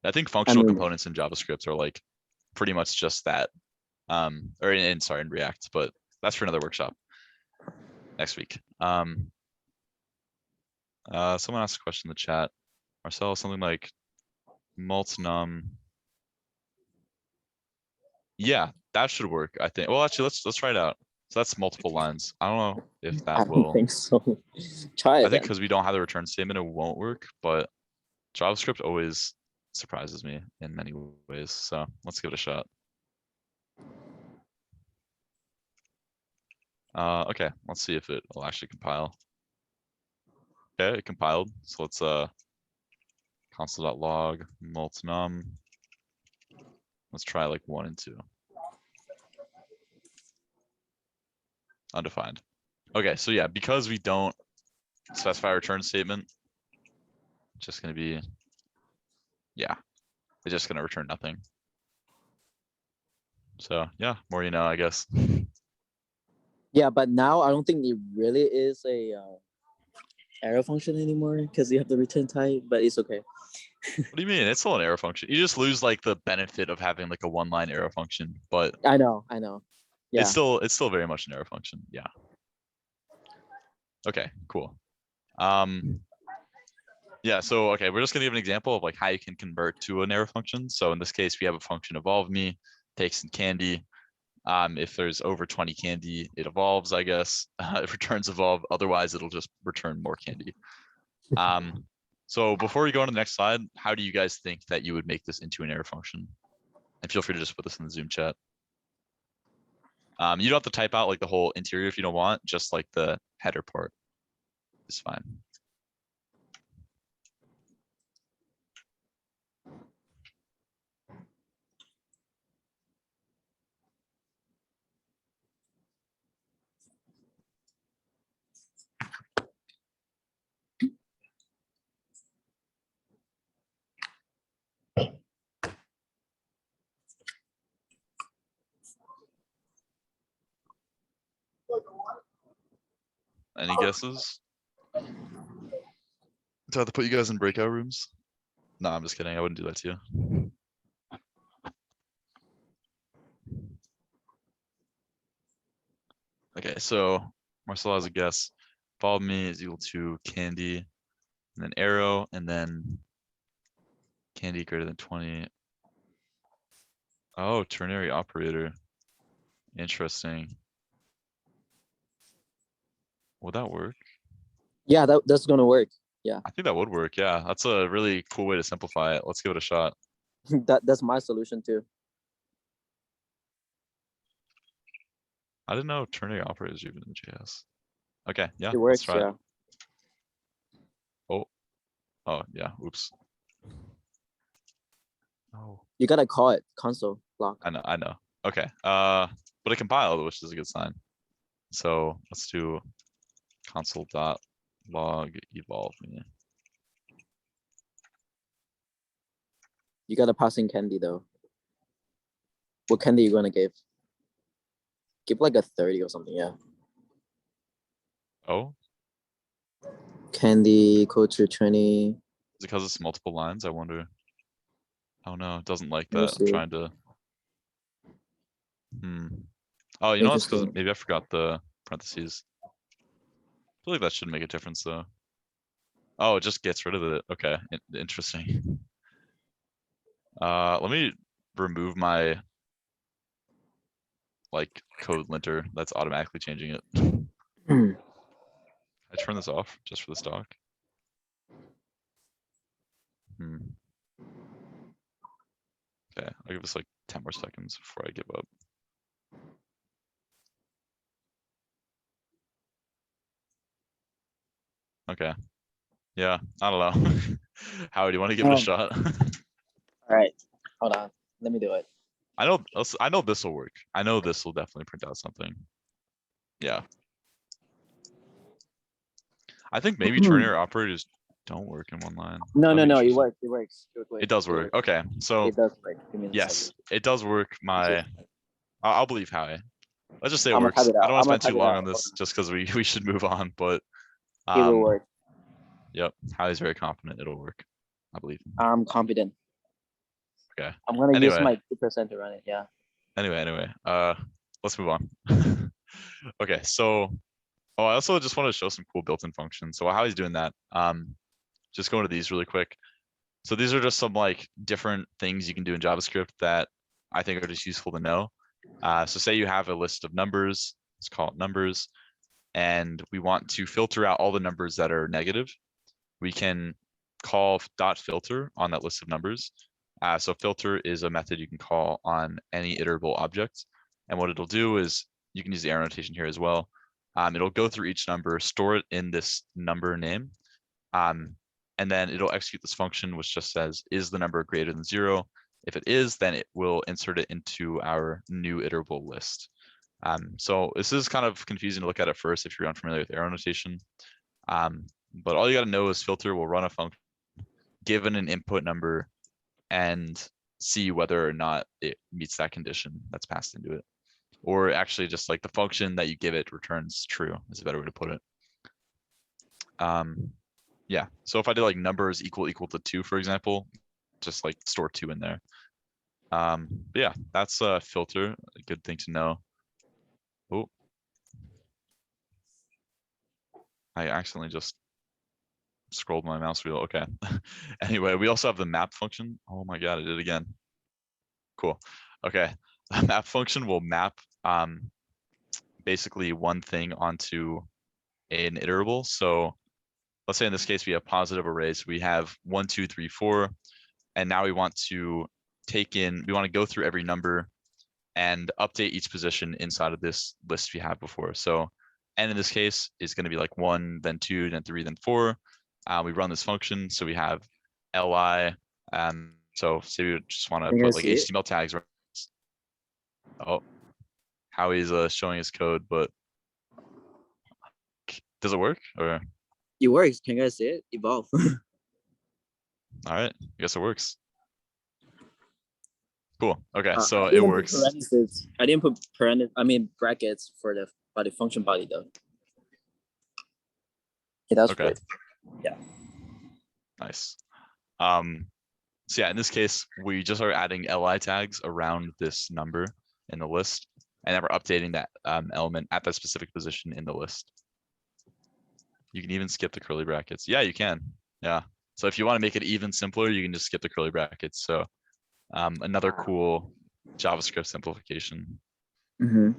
I think functional components in JavaScript are like pretty much just that. Or in React, but that's for another workshop next week. Someone asked a question in the chat. Marcel, something like multinum. Yeah, that should work, I think. Well, actually, let's try it out. So that's multiple lines. I don't know if that will. I don't think so. Try it. I think because we don't have the return statement, it won't work. But JavaScript always surprises me in many ways. So let's give it a shot. Okay, let's see if it will actually compile. Okay, it compiled. So let's console.log multinum. Let's try like 1 and 2. Undefined. Okay, so yeah, because we don't specify a return statement, it's just gonna be, yeah, it's just gonna return nothing. So yeah, more you know, I guess. Yeah, but now I don't think it really is a arrow function anymore because you have the return type, but it's okay. What do you mean? It's still an arrow function. You just lose like the benefit of having like a one-line arrow function, but I know. Yeah. it's still very much an arrow function. Yeah. Okay, cool. Yeah, so okay, we're just gonna give an example of like how you can convert to an arrow function. So in this case, we have a function evolve me, takes some candy. If there's over 20 candy, it evolves, I guess. It returns evolve. Otherwise, it'll just return more candy. So before we go on to the next slide, how do you guys think that you would make this into an arrow function? And feel free to just put this in the Zoom chat. You don't have to type out like the whole interior if you don't want, just like the header part is fine. Any guesses? Do I have to put you guys in breakout rooms? No, I'm just kidding. I wouldn't do that to you. Okay, so Marcel has a guess. Follow me is equal to candy, and then arrow, and then candy greater than 20. Oh, ternary operator. Interesting. Would that work? Yeah, that's gonna work. I think that would work. Yeah, that's a really cool way to simplify it. Let's give it a shot. That's my solution too. I didn't know ternary operators even in JS. Okay, yeah, It let's works. try Yeah. it. Oh, yeah, oops. Oh, You gotta call it console block. I know. Okay, but it compiled, which is a good sign. So let's do console.log evolve me. You gotta pass in candy though. What candy you gonna give? Give like a 30 or something. Yeah. Oh, Candy equal to 20. is it because it's multiple lines? I wonder. Oh no, it doesn't like Let me that. I'm see. trying to. Oh, you know, it's because Interesting. maybe I forgot the parentheses. I feel like that shouldn't make a difference though. Oh, it just gets rid of it. Okay, interesting. Let me remove my like code linter that's automatically changing it. I turn this off just for the stock. Okay, I'll give this like 10 more seconds before I give up. Okay. Yeah, I don't know. How do you want to give it a shot? All right. Hold on. Let me do it. I know this will work. I know this will definitely print out something. Yeah. I think maybe ternary operators don't work in one line. No, That'd be no. It interesting. works. It works. It does work. Okay, so It does work. Give me a yes, second. it does work. I'll believe Howie. Let's just say it I'm gonna works. type it I out. don't want to I'm gonna spend too type it long out. on this just because we should move on, but It will work. Yep, Howie's very confident it'll work. I believe him. I'm confident. Okay. I'm gonna Anyway. use my 2% to run it. Yeah. Anyway, let's move on. Okay, so I also just want to show some cool built-in functions. So while Howie's doing that, just going to these really quick. So these are just some like different things you can do in JavaScript that I think are just useful to know. So say you have a list of numbers, let's call it numbers, and we want to filter out all the numbers that are negative. We can call .filter on that list of numbers. So filter is a method you can call on any iterable object. And what it'll do is, you can use the arrow notation here as well. It'll go through each number, store it in this number name, and then it'll execute this function which just says, is the number greater than 0? If it is, then it will insert it into our new iterable list. So this is kind of confusing to look at first if you're unfamiliar with arrow notation. But all you got to know is filter will run a function given an input number and see whether or not it meets that condition that's passed into it. Or actually just like the function that you give it returns true is a better way to put it. Yeah, so if I did like numbers equal to 2, for example, just like store 2 in there. But yeah, that's a filter, a good thing to know. Oh, I accidentally just scrolled my mouse wheel. Okay. Anyway, we also have the map function. Oh my God, I did it again. Cool. Okay. The map function will map basically one thing onto an iterable. So let's say in this case, we have positive arrays. We have 1, 2, 3, 4. And now we want to we want to go through every number and update each position inside of this list we had before. So n in this case is going to be like 1, then 2, then 3, then 4. We run this function. So we have li. So say we just want to Can you put guys like see it? HTML tags. Oh, Howie's showing his code, but does it work? Or It works. Can you guys see it? Evolve. all right, I guess it works. Cool. Okay, so I it didn't put works. parentheses. I didn't put brackets for the body function body though. Yeah, that's Okay. great. Yeah. Nice. So yeah, in this case, we just are adding li tags around this number in the list, and then we're updating that element at that specific position in the list. You can even skip the curly brackets. Yeah, you can. Yeah. So if you want to make it even simpler, you can just skip the curly brackets. So another cool JavaScript simplification. Mm-hmm.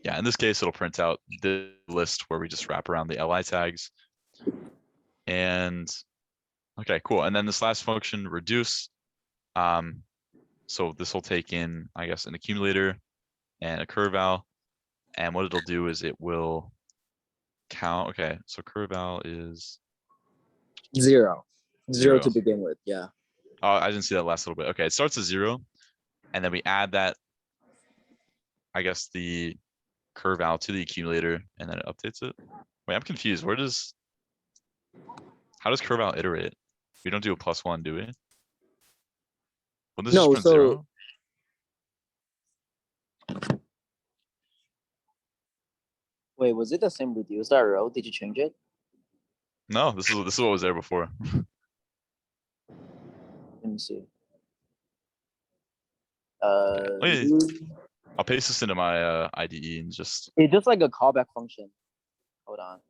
Yeah, in this case, it'll print out the list where we just wrap around the li tags. And okay, cool. And then this last function, reduce. So this will take in, I guess, an accumulator and a curval. And what it'll do is it will count. Okay, so curval is Zero Zero. to begin with. Yeah. Oh, I didn't see that last little bit. Okay, it starts at 0, and then we add that, I guess, the curval to the accumulator, and then it updates it. Wait, I'm confused. How does curval iterate? We don't do a +1, do we? Well, this No, just print so 0. wait, was it the same reduce that row? Did you change it? No, this is what was there before. Let me see. Wait, I'll paste this into my IDE and just It's just like a callback function. Hold on.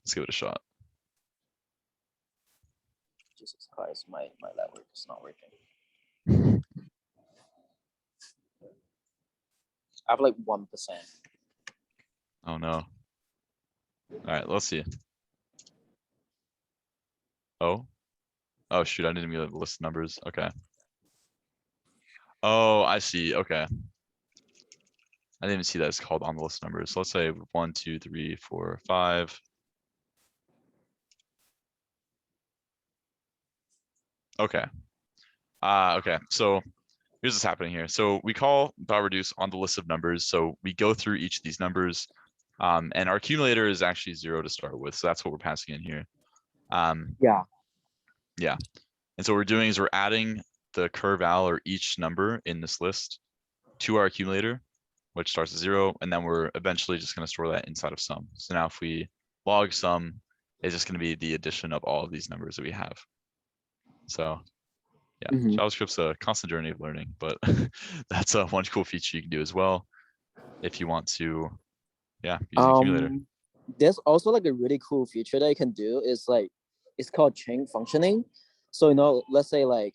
let's give it a shot. Jesus Christ, my network is not working. I have like 1%. Oh no. All right, let's see. Oh shoot, I didn't even list numbers. Okay. Oh, I see. Okay. I didn't even see that it's called on the list numbers. So let's say 1, 2, 3, 4, 5. Okay. Okay. So here's what's happening here. So we call .reduce on the list of numbers. So we go through each of these numbers, and our accumulator is actually 0 to start with. So that's what we're passing in here. Yeah. Yeah. And so what we're doing is we're adding the curval or each number in this list to our accumulator, which starts at 0, and then we're eventually just going to store that inside of sum. So now if we log sum, it's just going to be the addition of all of these numbers that we have. So yeah, JavaScript's a constant journey of learning, but that's one cool feature you can do as well if you want to, yeah, use an accumulator. There's also like a really cool feature that you can do is like, it's called chain functioning. So, let's say like,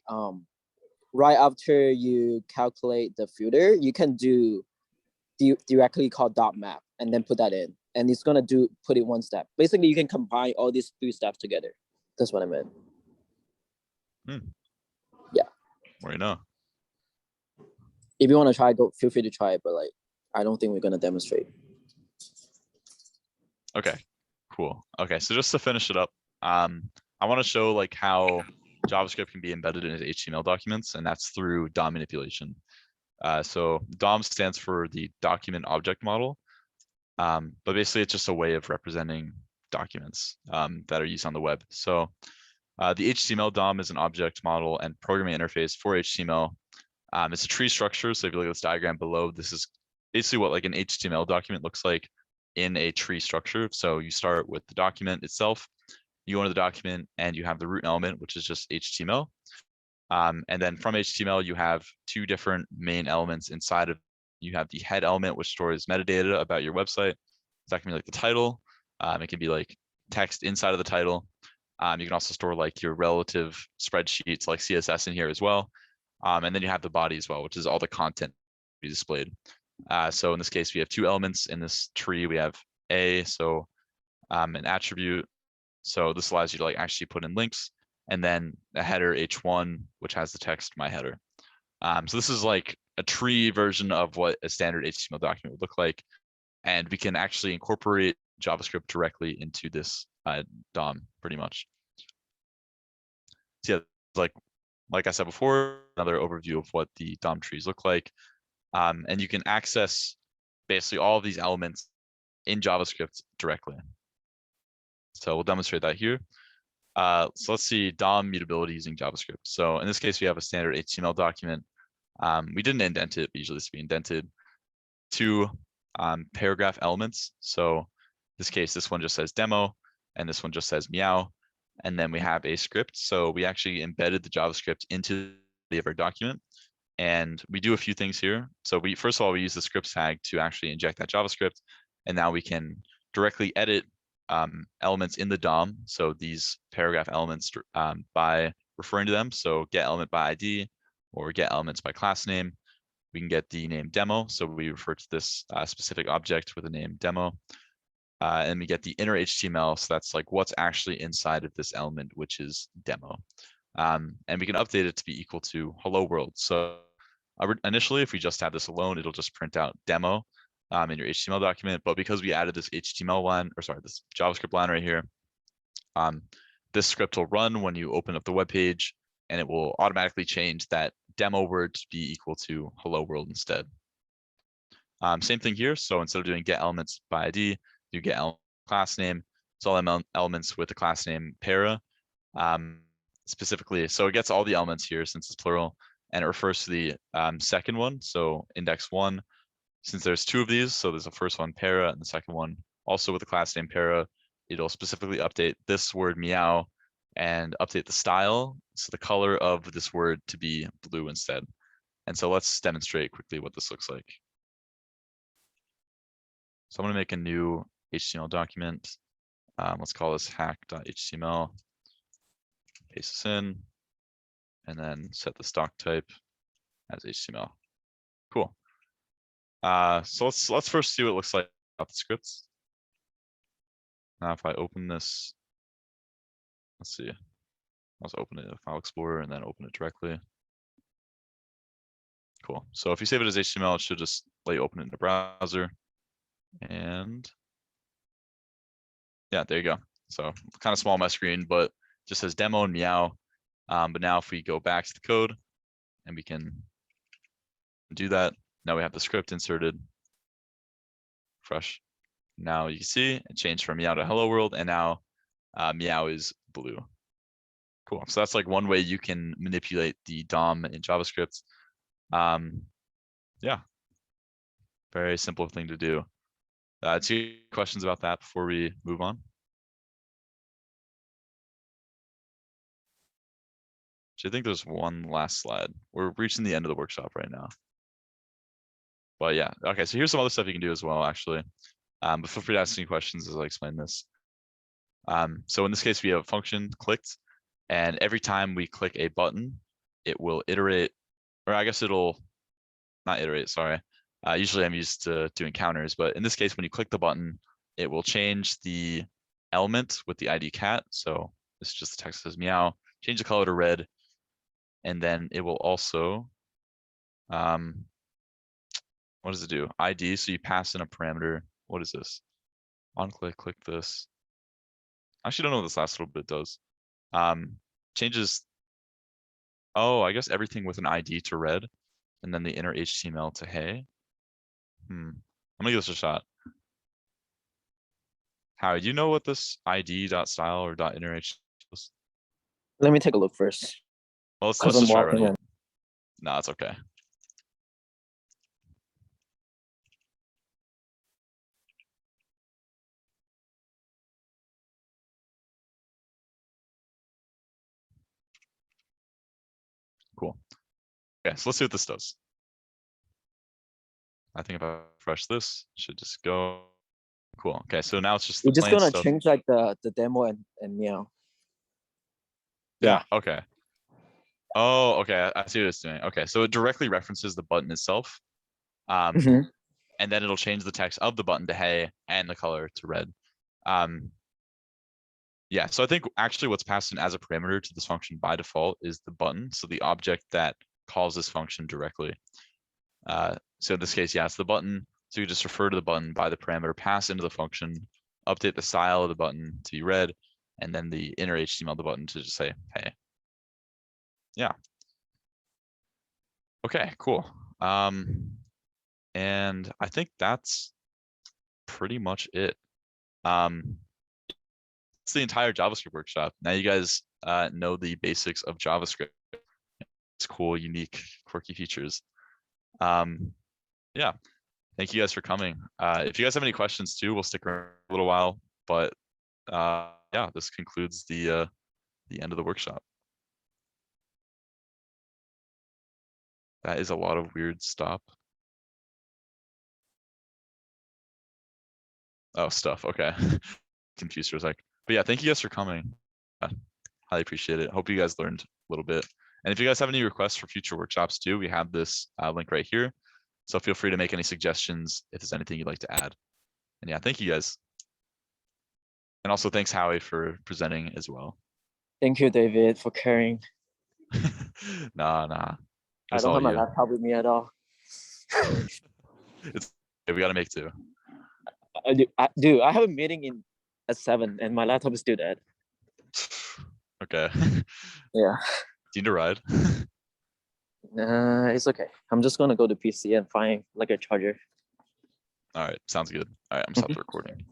right after you calculate the filter, you can do directly call dot map and then put that in, and it's gonna put it one step. Basically, you can combine all these 3 steps together. That's what I meant. Yeah. Well, you know. If you want to try, feel free to try it, but like, I don't think we're gonna demonstrate. Okay, cool. Okay, so just to finish it up, I want to show like how JavaScript can be embedded in HTML documents, and that's through DOM manipulation. So DOM stands for the document object model, but basically it's just a way of representing documents that are used on the web. So the HTML DOM is an object model and programming interface for HTML. It's a tree structure. So if you look at this diagram below, this is basically what like an HTML document looks like in a tree structure. So you start with the document itself, you go into the document and you have the root element, which is just HTML. And then from HTML, you have two different main elements inside of. You have the head element, which stores metadata about your website. That can be like the title. It can be like text inside of the title. You can also store like your relative spreadsheets like CSS in here as well. And then you have the body as well, which is all the content to be displayed. So in this case, we have two elements in this tree. We have A, so an attribute. So this allows you to like actually put in links, and then a header H1, which has the text my header. So this is like a tree version of what a standard HTML document would look like. And we can actually incorporate JavaScript directly into this DOM pretty much. So yeah, like I said before, another overview of what the DOM trees look like. And you can access basically all of these elements in JavaScript directly. So we'll demonstrate that here. So let's see DOM mutability using JavaScript. So in this case, we have a standard HTML document. We didn't indent it, but usually it's being indented. Two paragraph elements. So in this case, this one just says demo, and this one just says meow. And then we have a script. So we actually embedded the JavaScript into our document. And we do a few things here. So first of all, we use the scripts tag to actually inject that JavaScript. And now we can directly edit elements in the DOM. So these paragraph elements by referring to them. So get element by ID or get elements by class name. We can get the name demo. So we refer to this specific object with the name demo. And we get the inner HTML. So that's like what's actually inside of this element, which is demo. And we can update it to be equal to hello world. So initially, if we just have this alone, it'll just print out demo in your HTML document. But because we added this HTML line, or sorry, this JavaScript line right here, this script will run when you open up the web page, and it will automatically change that demo word to be equal to hello world instead. Same thing here. So instead of doing get elements by ID, you get class name. It's all elements with the class name para. Specifically, so it gets all the elements here since it's plural, and it refers to the second one, so index 1. Since there's two of these, so there's the first one para and the second one also with the class name para, it'll specifically update this word meow and update the style, so the color of this word to be blue instead. And so let's demonstrate quickly what this looks like. So I'm going to make a new HTML document. Let's call this hack.html. Paste this in, and then set the stock type as HTML. Cool. So let's first see what it looks like about the scripts. Now, if I open this, let's see. Let's open it in File Explorer and then open it directly. Cool. So if you save it as HTML, it should just let you open it in the browser. And yeah, there you go. So kind of small on my screen, but just says demo and meow. But now if we go back to the code and we can do that, now we have the script inserted. Fresh. Now you can see it changed from meow to hello world, and now meow is blue. Cool. So that's like one way you can manipulate the DOM in JavaScript. Yeah, very simple thing to do. Two questions about that before we move on? I think there's one last slide. We're reaching the end of the workshop right now. But yeah, okay, so here's some other stuff you can do as well, actually. But feel free to ask any questions as I explain this. So in this case, we have a function clicked, and every time we click a button, it will iterate, or I guess it'll not iterate, sorry. Usually I'm used to doing counters, but in this case, when you click the button, it will change the element with the ID cat. So this is just the text that says meow, change the color to red, and then it will also, what does it do? ID, so you pass in a parameter. What is this? On click this. I actually don't know what this last little bit does. Changes, oh, I guess everything with an ID to red, and then the inner HTML to hey. I'm gonna give this a shot. Howie, do you know what this ID.style or .inner HTML is? Let me take a look first. Well, let's 'Cause just I'm try walking running it. in. No, it's okay. cool. Okay, so let's see what this does. I think if I refresh this, it should just go. Cool. Okay, so now it's just the We're just plain gonna stuff. change like the demo and meow. Yeah. Okay. Oh, okay. I see what it's doing. Okay, so it directly references the button itself. Mhm. And then it'll change the text of the button to hey and the color to red. Yeah, so I think actually what's passed in as a parameter to this function by default is the button. So the object that calls this function directly. So in this case, yeah, it's the button. So you just refer to the button by the parameter pass into the function, update the style of the button to be red, and then the inner HTML of the button to just say, hey. Yeah. Okay, cool. And I think that's pretty much it. It's the entire JavaScript workshop. Now you guys know the basics of JavaScript. It's cool, unique, quirky features. Yeah, thank you guys for coming. If you guys have any questions too, we'll stick around a little while. But yeah, this concludes the end of the workshop. That is a lot of weird stop. Oh, stuff. Okay. Confused for a sec. But yeah, thank you guys for coming. Highly appreciate it. Hope you guys learned a little bit. And if you guys have any requests for future workshops too, we have this link right here. So feel free to make any suggestions if there's anything you'd like to add. And yeah, thank you guys. And also thanks Howie for presenting as well. Thank you, David, for caring. Nah. I It's don't all have my you. laptop with me at all. It's we gotta make two. Dude, I have a meeting at 7 and my laptop is still dead. Okay. Yeah. Do you need a ride? It's okay. I'm just gonna go to PC and find like a charger. All right, sounds good. All right, I'm stopped the recording.